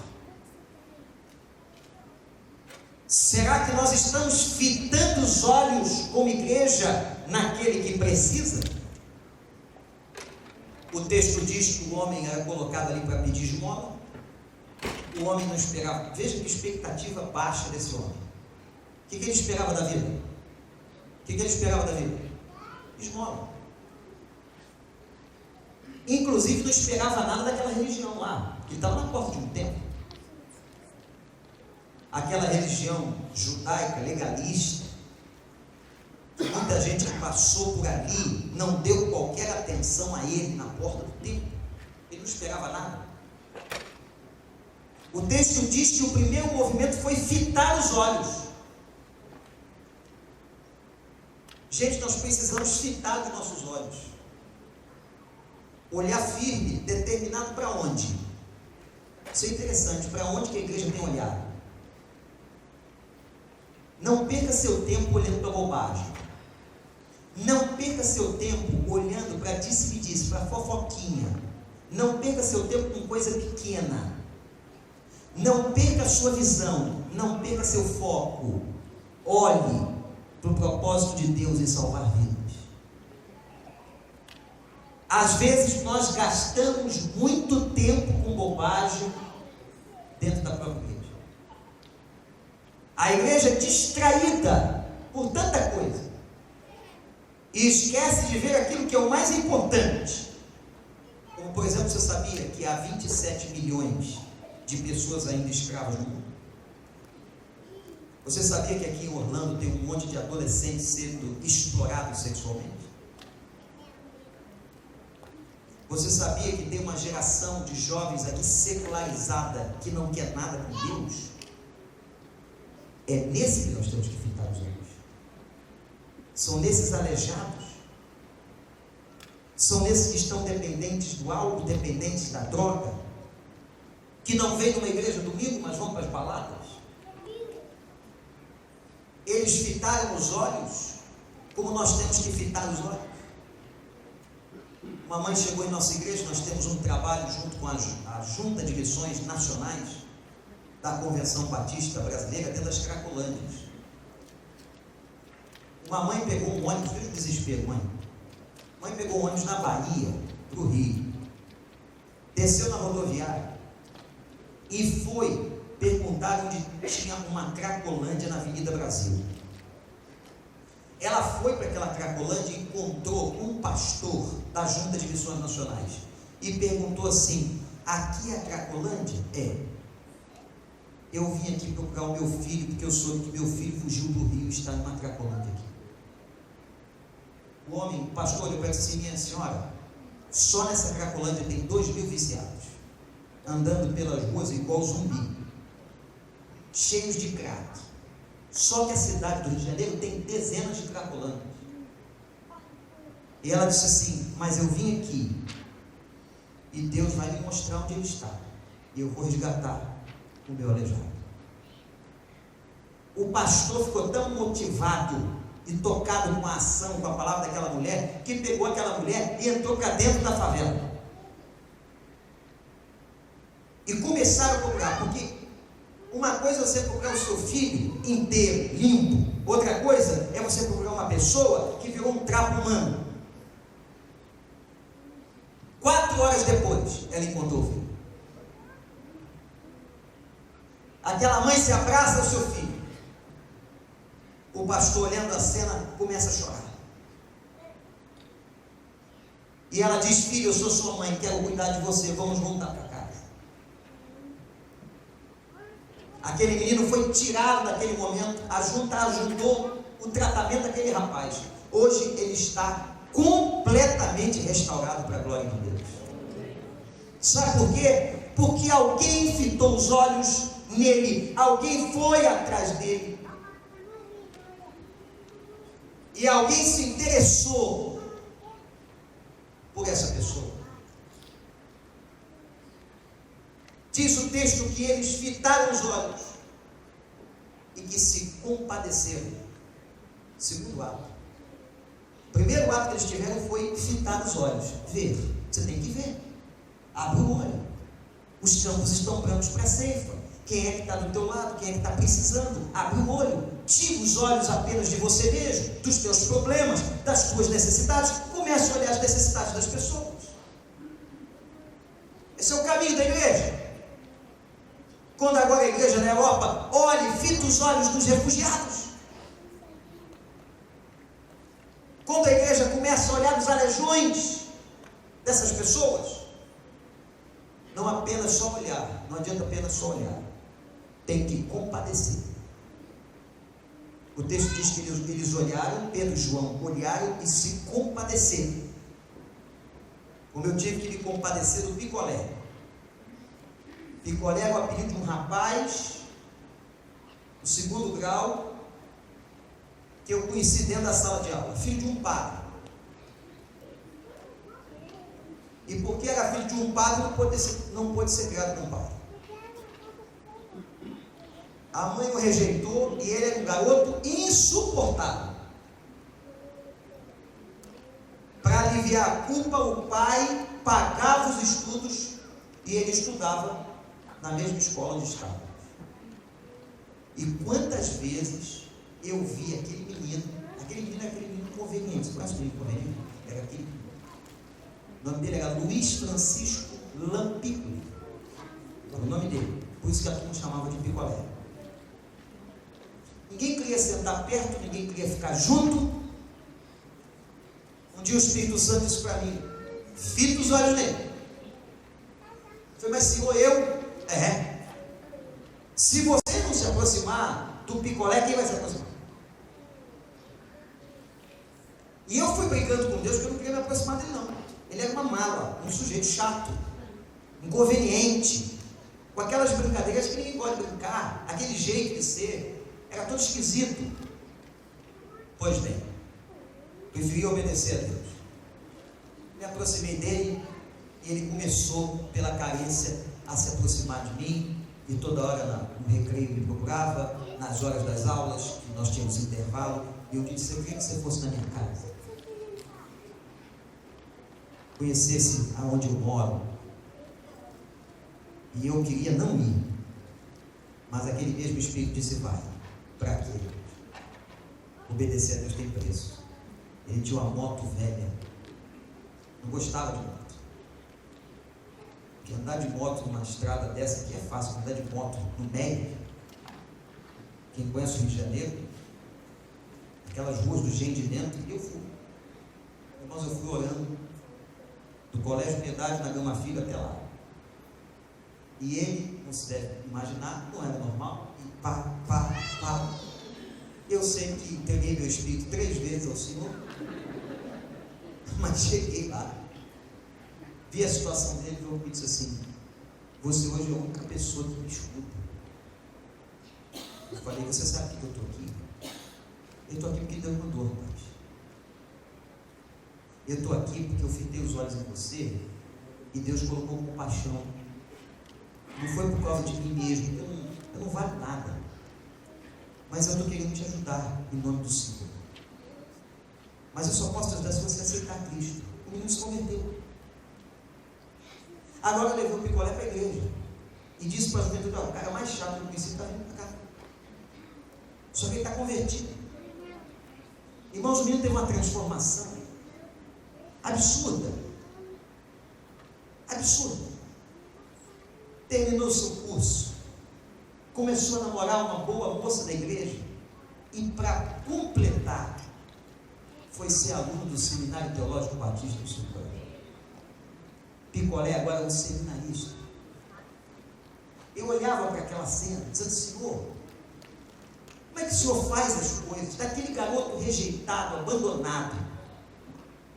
Será que nós estamos fitando os olhos como igreja naquele que precisa? O texto diz que o homem era colocado ali para pedir esmola. O homem não esperava. Veja que expectativa baixa desse homem. O que ele esperava da vida? O que ele esperava da vida? Esmola. Inclusive não esperava nada daquela religião lá. Ele estava na porta de um templo. Aquela religião judaica, legalista, que muita gente que passou por ali não deu qualquer atenção a ele na porta do templo. Ele não esperava nada. O texto diz que o primeiro movimento foi fitar os olhos. Gente, nós precisamos fitar os nossos olhos. Olhar firme, determinado para onde? Isso é interessante, para onde que a igreja tem olhado? Não perca seu tempo olhando para bobagem. Não perca seu tempo olhando para disse-me-disse, para fofoquinha. Não perca seu tempo com coisa pequena. Não perca a sua visão. Não perca seu foco. Olhe para o propósito de Deus em salvar vidas. Às vezes nós gastamos muito tempo com bobagem dentro da própria igreja. A igreja distraída por tanta coisa e esquece de ver aquilo que é o mais importante. Como por exemplo, você sabia que há 27 milhões de pessoas ainda escravas no mundo? Você sabia que aqui em Orlando tem um monte de adolescentes sendo explorados sexualmente? Você sabia que tem uma geração de jovens aqui secularizada que não quer nada com Deus? É nesse que nós temos que fitar os olhos. São nesses aleijados. São nesses que estão dependentes do álcool, dependentes da droga, que não vêm numa igreja domingo, mas vão para as baladas. Eles fitaram os olhos como nós temos que fitar os olhos. Uma mãe chegou em nossa igreja, nós temos um trabalho junto com a Junta de Missões Nacionais da Convenção Batista Brasileira, dentro das Cracolândias. Uma mãe pegou um ônibus, veja o desespero, mãe. Mãe pegou um ônibus na Bahia, para o Rio, desceu na rodoviária e foi perguntar onde tinha uma Cracolândia na Avenida Brasil. Ela foi para aquela Cracolândia e encontrou um pastor da Junta de Missões Nacionais. e perguntou assim: aqui é a Cracolândia? É. Eu vim aqui procurar o meu filho, porque eu soube que meu filho fugiu do Rio e está numa Cracolândia aqui. O homem, o pastor, olhou para ele assim: minha senhora, só nessa Cracolândia tem 2.000 viciados, andando pelas ruas igual zumbi, cheios de crack. Só que a cidade do Rio de Janeiro tem dezenas de Cracolândias. E ela disse assim: mas eu vim aqui e Deus vai me mostrar onde ele está, e eu vou resgatar o meu aleijado. O pastor ficou tão motivado e tocado com a ação, com a palavra daquela mulher, que pegou aquela mulher e entrou para dentro da favela. E começaram a procurar, porque uma coisa é você procurar o seu filho inteiro, limpo. Outra coisa é você procurar uma pessoa que virou um trapo humano. 4 horas depois, ela encontrou o filho. Aquela mãe se abraça ao seu filho. O pastor, olhando a cena, começa a chorar. E ela diz: filho, eu sou sua mãe, quero cuidar de você, vamos voltar para casa. Aquele menino foi tirado naquele momento, a junta ajudou o tratamento daquele rapaz. Hoje ele está completamente restaurado para a glória de Deus. Sabe por quê? Porque alguém fitou os olhos nele, alguém foi atrás dele, e alguém se interessou por essa pessoa. Diz o texto que eles fitaram os olhos e que se compadeceram. Segundo ato. O primeiro ato que eles tiveram foi fitar os olhos. Ver, você tem que ver. Abre o olho. Os campos estão brancos para a ceifa. Quem é que está do teu lado? Quem é que está precisando? Abre o olho. Tira os olhos apenas de você mesmo, dos teus problemas, das tuas necessidades. Comece a olhar as necessidades das pessoas. Esse é o caminho da igreja. Quando agora a igreja na Europa olhe, fita os olhos dos refugiados. Quando a igreja começa a olhar os aleijões dessas pessoas, não apenas só olhar, não adianta apenas só olhar, tem que compadecer. O texto diz que eles olharam, Pedro e João olharam e se compadeceram. Como eu tive que me compadecer do picolé. Picolé é o apelido de um rapaz do 2º grau que eu conheci dentro da sala de aula, filho de um padre. E porque era filho de um padre, não pôde ser criado com um padre. A mãe o rejeitou e ele era um garoto insuportável. Para aliviar a culpa, o pai pagava os estudos e ele estudava na mesma escola onde estava. E quantas vezes eu vi aquele menino conveniente. Você conhece o menino conveniente? Era aquele. O nome dele era Luiz Francisco Lampico. Era o nome dele. Por isso que a turma chamava de picolé. Ninguém queria sentar perto, ninguém queria ficar junto. Um dia o Espírito Santo disse para mim: fita os olhos nele. Eu falei: mas senhor, eu? Se você não se aproximar do picolé, quem vai se aproximar? E eu fui brincando com Deus, porque eu não queria me aproximar dele não. Ele era uma mala, um sujeito chato, inconveniente, com aquelas brincadeiras que ninguém pode brincar, aquele jeito de ser, era todo esquisito. Pois bem, preferi obedecer a Deus. Me aproximei dele e ele começou, pela carência, a se aproximar de mim. E toda hora no recreio me procurava, nas horas das aulas, que nós tínhamos intervalo. E eu disse: eu queria que você fosse na minha casa, conhecesse aonde eu moro. E eu queria não ir, mas aquele mesmo Espírito disse: vai. Para quê? Obedecer a Deus tem preço. Ele tinha uma moto velha, não gostava de moto. Porque andar de moto numa estrada dessa aqui é fácil. Andar de moto no meio, quem conhece o Rio de Janeiro, aquelas ruas do Gen de dentro, e eu fui. Irmãos, eu fui orando do Colégio Piedade na Gama Filho até lá. E ele, não se deve imaginar, não era normal, e pá. Eu sei que entreguei meu espírito 3 vezes ao Senhor, mas cheguei lá, vi a situação dele e disse assim: você hoje é a única pessoa que me escuta. Eu falei: você sabe por que eu estou aqui? Eu estou aqui porque Deus mandou, rapaz. Eu estou aqui porque eu fitei os olhos em você e Deus colocou compaixão. Não foi por causa de mim mesmo, eu não valho nada, mas eu estou querendo te ajudar em nome do Senhor. Mas eu só posso te ajudar se você aceitar Cristo. O menino se converteu. Agora eu levei o picolé para a igreja e disse para a juventude: o cara mais chato que eu conheci está vindo para cá. Só que ele está convertido. Irmãos, o menino teve uma transformação absurda. Terminou seu curso, começou a namorar uma boa moça da igreja e, para completar, foi ser aluno do Seminário Teológico Batista do Sucuré. Picolé agora é um seminarista. Eu olhava para aquela cena dizendo: Senhor, como é que o Senhor faz as coisas? Daquele garoto rejeitado, abandonado,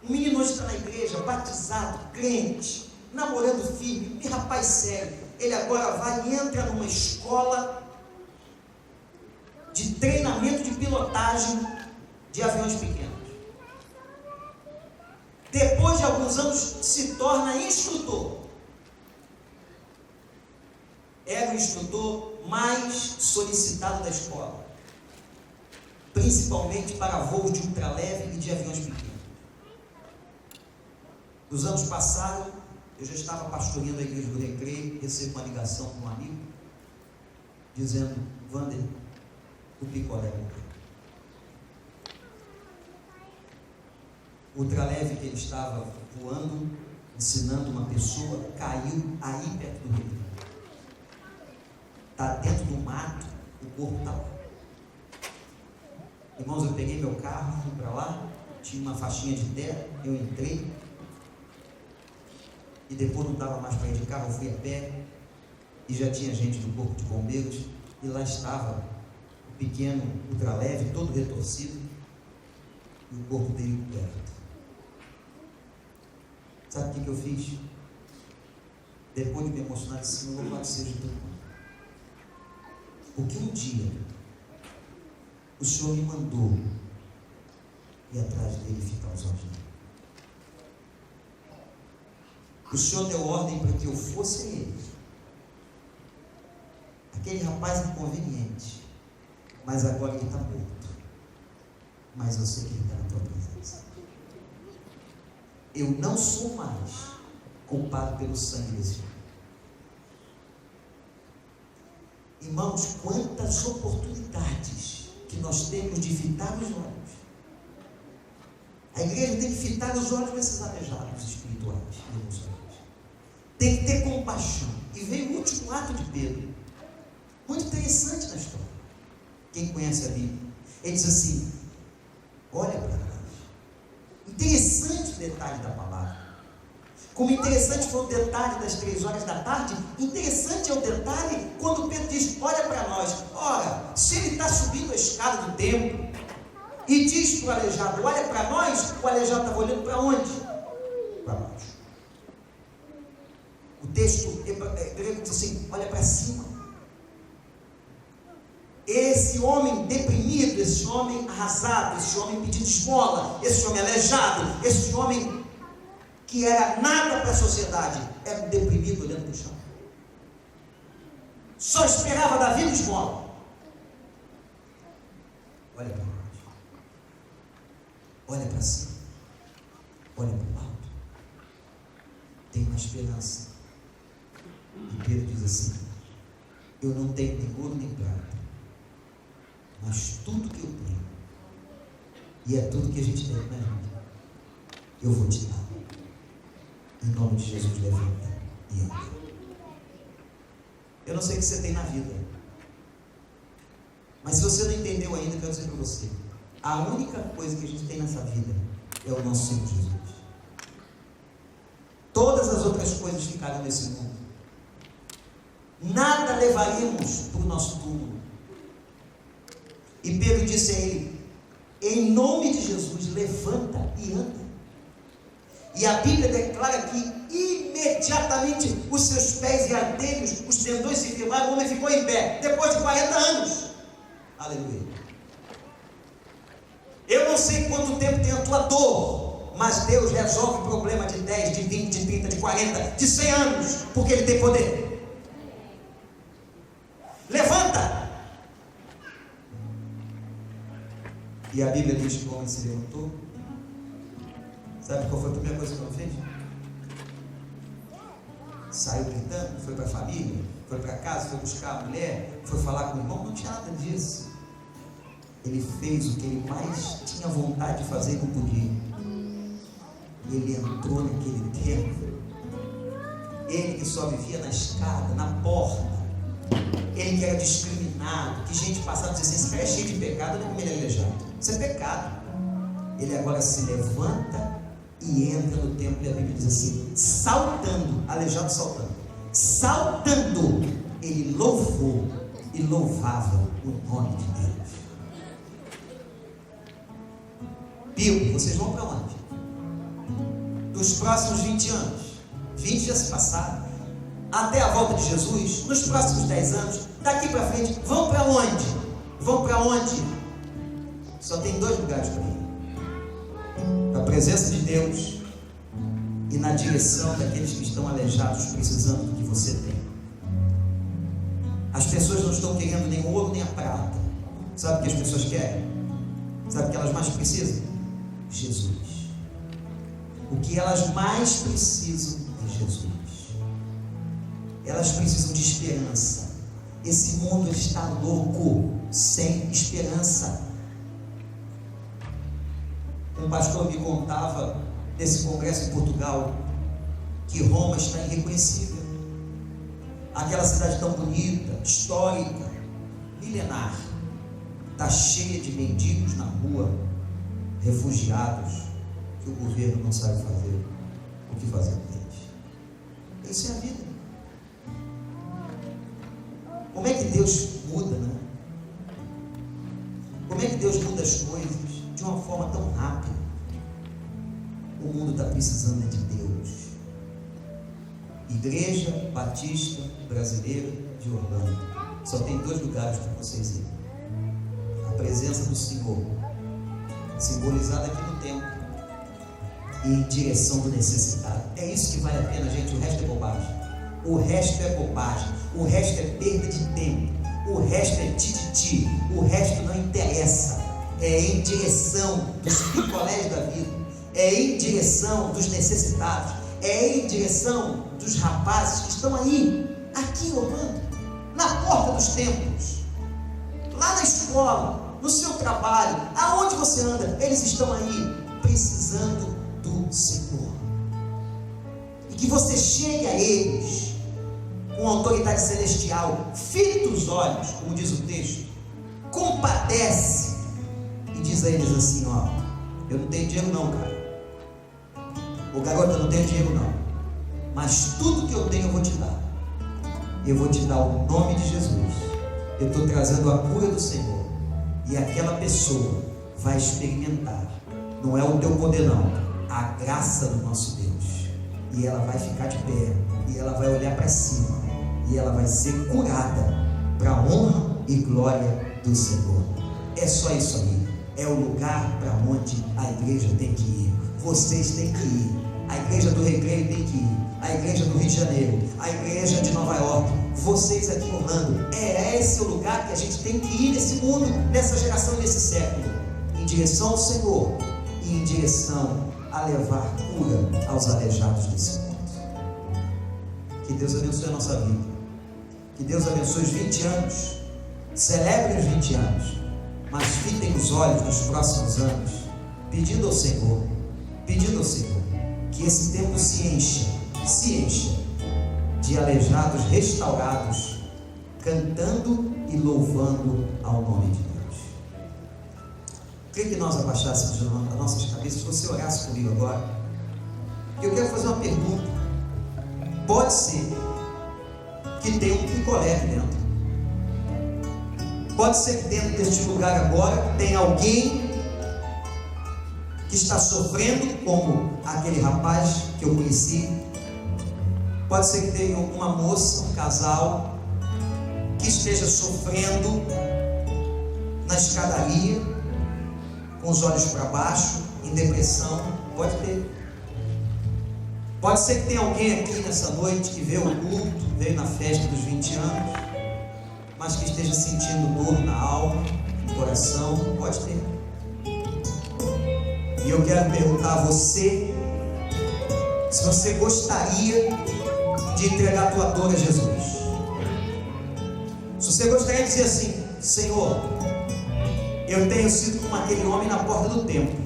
um menino hoje está na igreja, batizado, crente, namorando firme, um rapaz sério. Ele agora vai e entra numa escola de treinamento de pilotagem de aviões pequenos. Depois de alguns anos se torna instrutor. Era o instrutor mais solicitado da escola, principalmente para voos de ultraleve e de aviões pequenos. Os anos passaram, eu já estava pastoreando a igreja do Recreio, recebo uma ligação de um amigo, dizendo: Wander, o picolé morreu. O ultraleve que ele estava voando, ensinando uma pessoa, caiu aí perto do Recreio. Está dentro do mato, o corpo está lá. Irmãos, eu peguei meu carro, fui para lá, tinha uma faixinha de terra, eu entrei, e depois não dava mais para ir de carro, eu fui a pé, e já tinha gente do corpo de bombeiros, e lá estava o pequeno ultraleve, todo retorcido, e o corpo dele coberto. Sabe o que eu fiz? Depois de me emocionar, disse: Senhor, louvado seja o teu nome. Porque um dia o Senhor me mandou ir atrás dele e ficar os olhos dele. O Senhor deu ordem para que eu fosse ele. Aquele rapaz inconveniente, mas agora ele está morto. Mas eu sei que ele está na tua presença. Eu não sou mais culpado pelo sangue desse homem. Irmãos, quantas oportunidades que nós temos de fitar os olhos. A igreja tem que fitar os olhos desses aleijados espirituais e emocionais. Tem que ter compaixão. E veio o último ato de Pedro, muito interessante na história. Quem conhece a Bíblia, ele diz assim: olha para nós. Interessante o detalhe da palavra. Como interessante foi o detalhe das 3 horas da tarde, interessante é o detalhe quando Pedro diz: olha para nós. Ora, se ele está subindo a escada do templo e diz para o aleijado: olha para nós, o aleijado estava olhando para onde? Para baixo. O texto grego diz assim: olha para cima. Esse homem deprimido, esse homem arrasado, esse homem pedindo esmola, esse homem aleijado, esse homem que era nada para a sociedade, era um deprimido olhando para o chão. Só esperava da vida esmola. Olha para baixo. Olha para cima. Olha para o alto. Tem uma esperança. E Pedro diz assim: eu não tenho nem ouro nem prata, mas tudo que eu tenho, e é tudo que a gente tem, né, gente? Eu vou te dar. Em nome de Jesus, levanta e anda. Eu não sei o que você tem na vida, mas se você não entendeu ainda, eu quero dizer para você: a única coisa que a gente tem nessa vida é o nosso Senhor Jesus. todas as outras coisas ficarão nesse mundo. Nada levaríamos para o nosso túmulo. E Pedro disse a ele: em nome de Jesus, levanta e anda. E a Bíblia declara que imediatamente os seus pés e artérios, os tendões se firmaram, o homem ficou em pé, depois de 40 anos. Aleluia. Eu não sei quanto tempo tem a tua dor, mas Deus resolve o problema de 10, de 20, de 30, de 40, de 100 anos, porque Ele tem poder. Levanta! E a Bíblia diz que o homem se levantou. Sabe qual foi a primeira coisa que ele fez? Saiu gritando, foi para a família, foi para casa, foi buscar a mulher, foi falar com o irmão, não tinha nada disso. Ele fez o que ele mais tinha vontade de fazer e não podia. Ele entrou naquele templo. Ele que só vivia na escada, na porta. Ele que era discriminado, que gente passava e dizia assim: esse cara é cheio de pecado, não é como ele é aleijado. Isso é pecado. Ele agora se levanta e entra no templo, e a Bíblia diz assim: saltando, aleijado saltando, ele louvou e louvava o nome de Deus. Bill, vocês vão para onde? Nos próximos 20 anos, 20 já se passaram, até a volta de Jesus, nos próximos 10 anos, daqui para frente, vão para onde? Vão para onde? Só tem 2 lugares para ir: na presença de Deus e na direção daqueles que estão aleijados, precisando do que você tem. As pessoas não estão querendo nem o ouro nem a prata. Sabe o que as pessoas querem? Sabe o que elas mais precisam? Jesus. O que elas mais precisam é Jesus. Elas precisam de esperança. Esse mundo está louco, sem esperança. Um pastor me contava nesse congresso em Portugal que Roma está irreconhecível. Aquela cidade tão bonita, histórica, milenar, está cheia de mendigos na rua, refugiados, que o governo não sabe fazer o que fazer com eles. Isso é a vida. Como é que Deus muda, né? Como é que Deus muda as coisas de uma forma tão rápida? O mundo está precisando de Deus. Igreja Batista Brasileira de Orlando, só tem 2 lugares para vocês irem: a presença do Senhor, simbolizada aqui no templo, e em direção do necessitado. É isso que vale a pena, gente. O resto é bobagem. O resto é bobagem. O resto é perda de tempo. O resto é tititi. O resto não interessa. É em direção dos picolés da vida. É em direção dos necessitados. É em direção dos rapazes que estão aí, aqui em Orlando, na porta dos templos, lá na escola, no seu trabalho, aonde você anda, eles estão aí, precisando do Senhor. E que você chegue a eles com autoridade celestial, fita os olhos, como diz o texto, compadece e diz a eles assim: ó, eu não tenho dinheiro não, cara. O garoto, eu não tenho dinheiro não, mas tudo que eu tenho eu vou te dar. Eu vou te dar o nome de Jesus. Eu estou trazendo a cura do Senhor, e aquela pessoa vai experimentar, não é o teu poder não, a graça do nosso Deus, e ela vai ficar de pé, e ela vai olhar para cima, e ela vai ser curada para a honra e glória do Senhor. É só isso aí. É o lugar para onde a igreja tem que ir. Vocês têm que ir. A igreja do Recreio tem que ir. A igreja do Rio de Janeiro, a igreja de Nova York, vocês aqui em Orlando. É esse o lugar que a gente tem que ir nesse mundo, nessa geração, nesse século, em direção ao Senhor e em direção a levar cura aos aleijados desse mundo. Que Deus abençoe a nossa vida. Que Deus abençoe os 20 anos. Celebrem os 20 anos, mas fitem os olhos nos próximos anos, pedindo ao Senhor, que esse tempo se encha de aleijados restaurados, cantando e louvando ao nome de Deus. Queria que nós abaixássemos as nossas cabeças, se você orasse comigo agora. Eu quero fazer uma pergunta. pode ser que tenha um picolé aqui dentro. Pode ser que dentro deste lugar agora tem alguém que está sofrendo, como aquele rapaz que eu conheci. Pode ser que tenha uma moça, um casal, que esteja sofrendo na escadaria, com os olhos para baixo, em depressão. Pode ter. Pode ser que tenha alguém aqui nessa noite que veio ao culto, veio na festa dos 20 anos, mas que esteja sentindo dor na alma, no coração. Pode ter. E eu quero perguntar a você, se você gostaria de entregar a tua dor a Jesus. Se você gostaria de dizer assim: Senhor, eu tenho sido como aquele homem na porta do templo.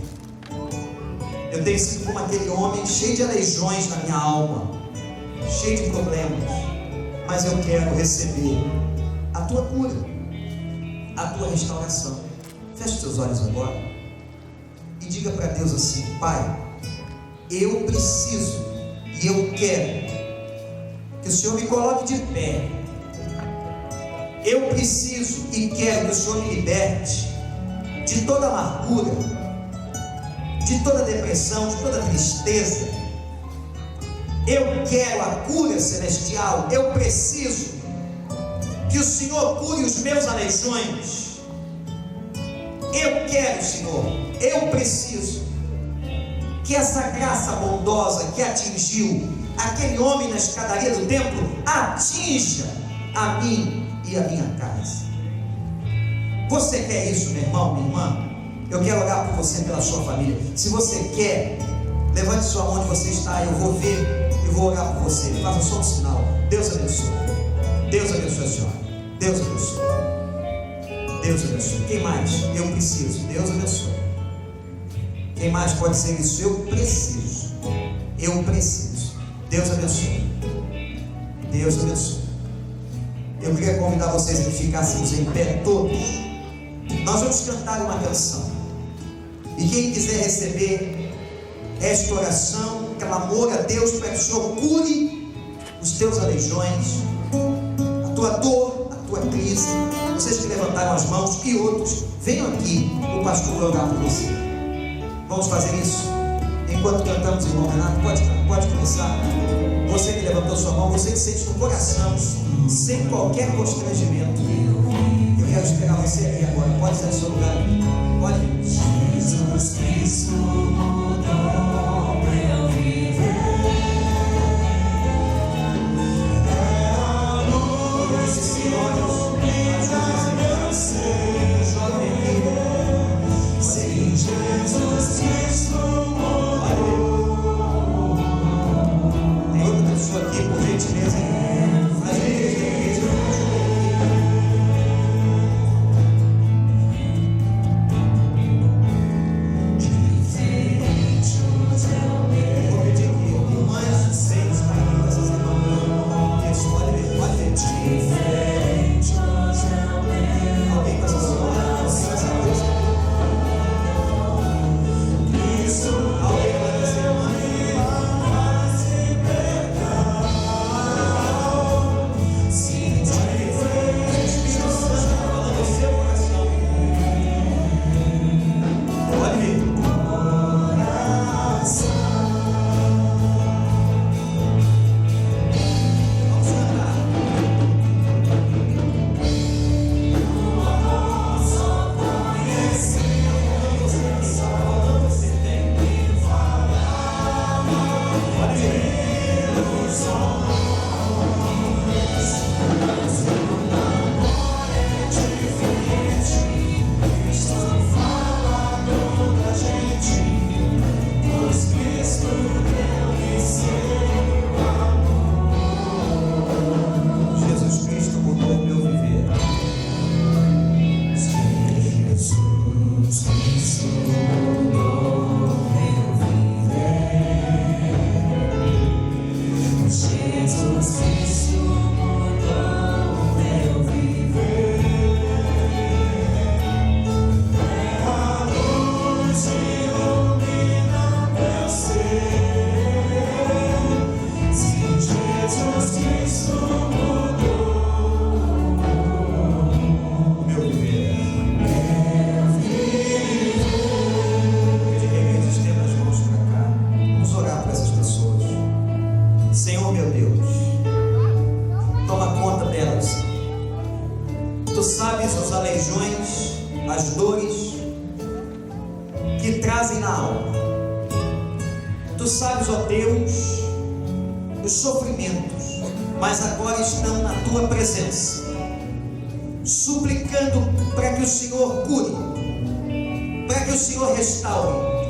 Eu tenho sido como aquele homem cheio de aleijões na minha alma, cheio de problemas, mas eu quero receber a tua cura, a tua restauração. Feche os teus olhos agora e diga para Deus assim: Pai, eu preciso e eu quero que o Senhor me coloque de pé. Eu preciso e quero que o Senhor me liberte de toda amargura, de toda depressão, de toda tristeza. Eu quero a cura celestial. Eu preciso que o Senhor cure os meus aleijões. Eu quero, Senhor, eu preciso que essa graça bondosa que atingiu aquele homem na escadaria do templo atinja a mim e a minha casa. Você quer isso, meu irmão, minha irmã? Eu quero orar por você e pela sua família. Se você quer, levante sua mão onde você está. Eu vou ver e vou orar por você. Faça só um sinal. Deus abençoe. Deus abençoe a senhora. Deus abençoe. Deus abençoe. Quem mais? Eu preciso. Deus abençoe. Quem mais pode ser isso? Eu preciso. Eu preciso. Deus abençoe. Deus abençoe. Eu queria convidar vocês a que ficássemos em pé todos. Nós vamos cantar uma canção. E quem quiser receber restauração, clamor a Deus para que o Senhor cure os teus aleijões, a tua dor, a tua crise. Vocês que levantaram as mãos e outros, venham aqui, o pastor vai orar por você. Vamos fazer isso? Enquanto cantamos, irmão Renato, pode começar. Você que levantou sua mão, você que sente no coração, sem qualquer constrangimento. Eu quero esperar você aqui agora. Pode sair do seu lugar. Pode. Jesus Cristo mudou meu viver. É a luz que ilumina meu ser. Sim, Jesus Cristo mudou. Tem outra pessoa aqui, por gentileza. sabes os aleijões, as dores que trazem na alma. Tu sabes, ó Deus, os sofrimentos, mas agora estão na tua presença, suplicando para que o Senhor cure, para que o Senhor restaure,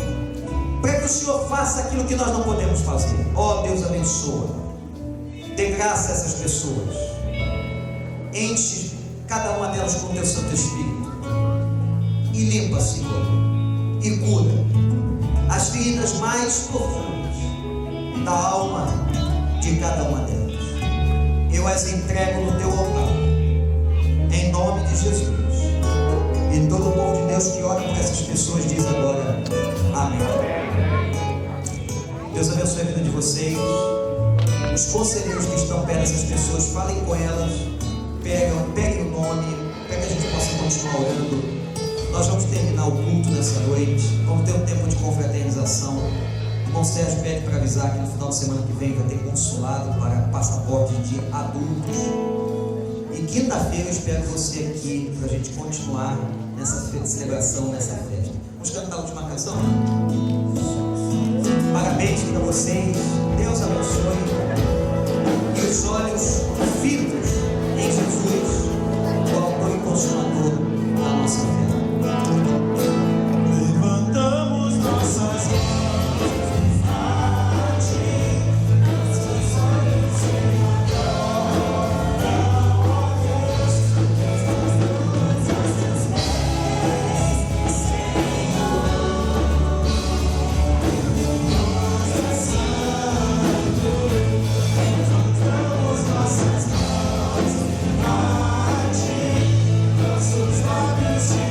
para que o Senhor faça aquilo que nós não podemos fazer. Ó Deus, abençoa, dê graça a essas pessoas, enche cada uma delas com o teu Santo Espírito e limpa, Senhor, e cura as feridas mais profundas da alma de cada uma delas. Eu as entrego no teu altar, em nome de Jesus. E todo o povo de Deus que ora por essas pessoas diz agora amém. Deus abençoe a vida de vocês. Os conselheiros que estão perto dessas pessoas, falem com elas, peguem o nome, para que a gente possa continuar orando. Nós vamos terminar o culto nessa noite, vamos ter um tempo de confraternização. O irmão Sérgio pede para avisar que no final de semana que vem vai ter consulado para passaporte de adultos. E quinta-feira eu espero você aqui para a gente continuar nessa celebração, nessa festa. Vamos cantar a última canção? Parabéns para vocês, Deus abençoe. E os olhos fitos em Jesus, o autor e consumador da nossa fé. Levantamos nossas mãos a ti, nossos olhos se adoram, ó Deus, todas as teus pés, Senhor. Nossa Santo, levantamos nossas mãos a ti, nossos lábios se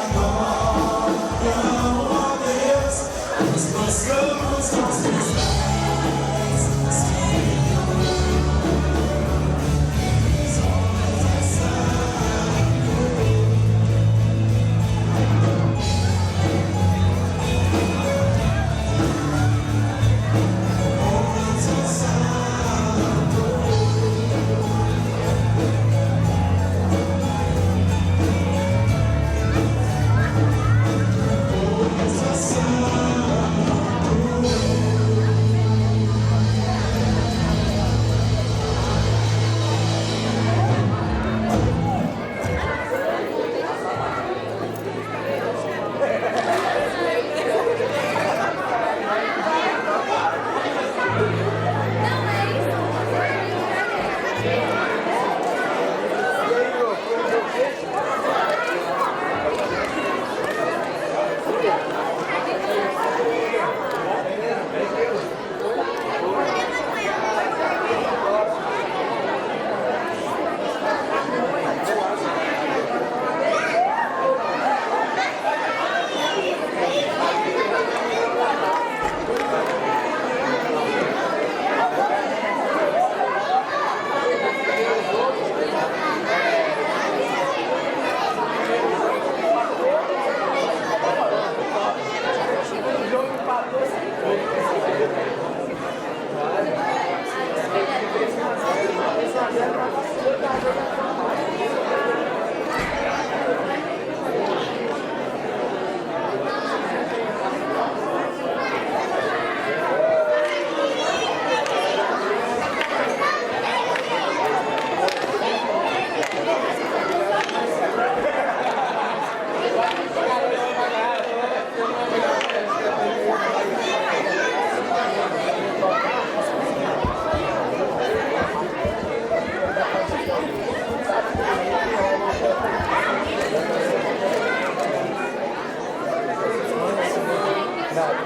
adoram. Não,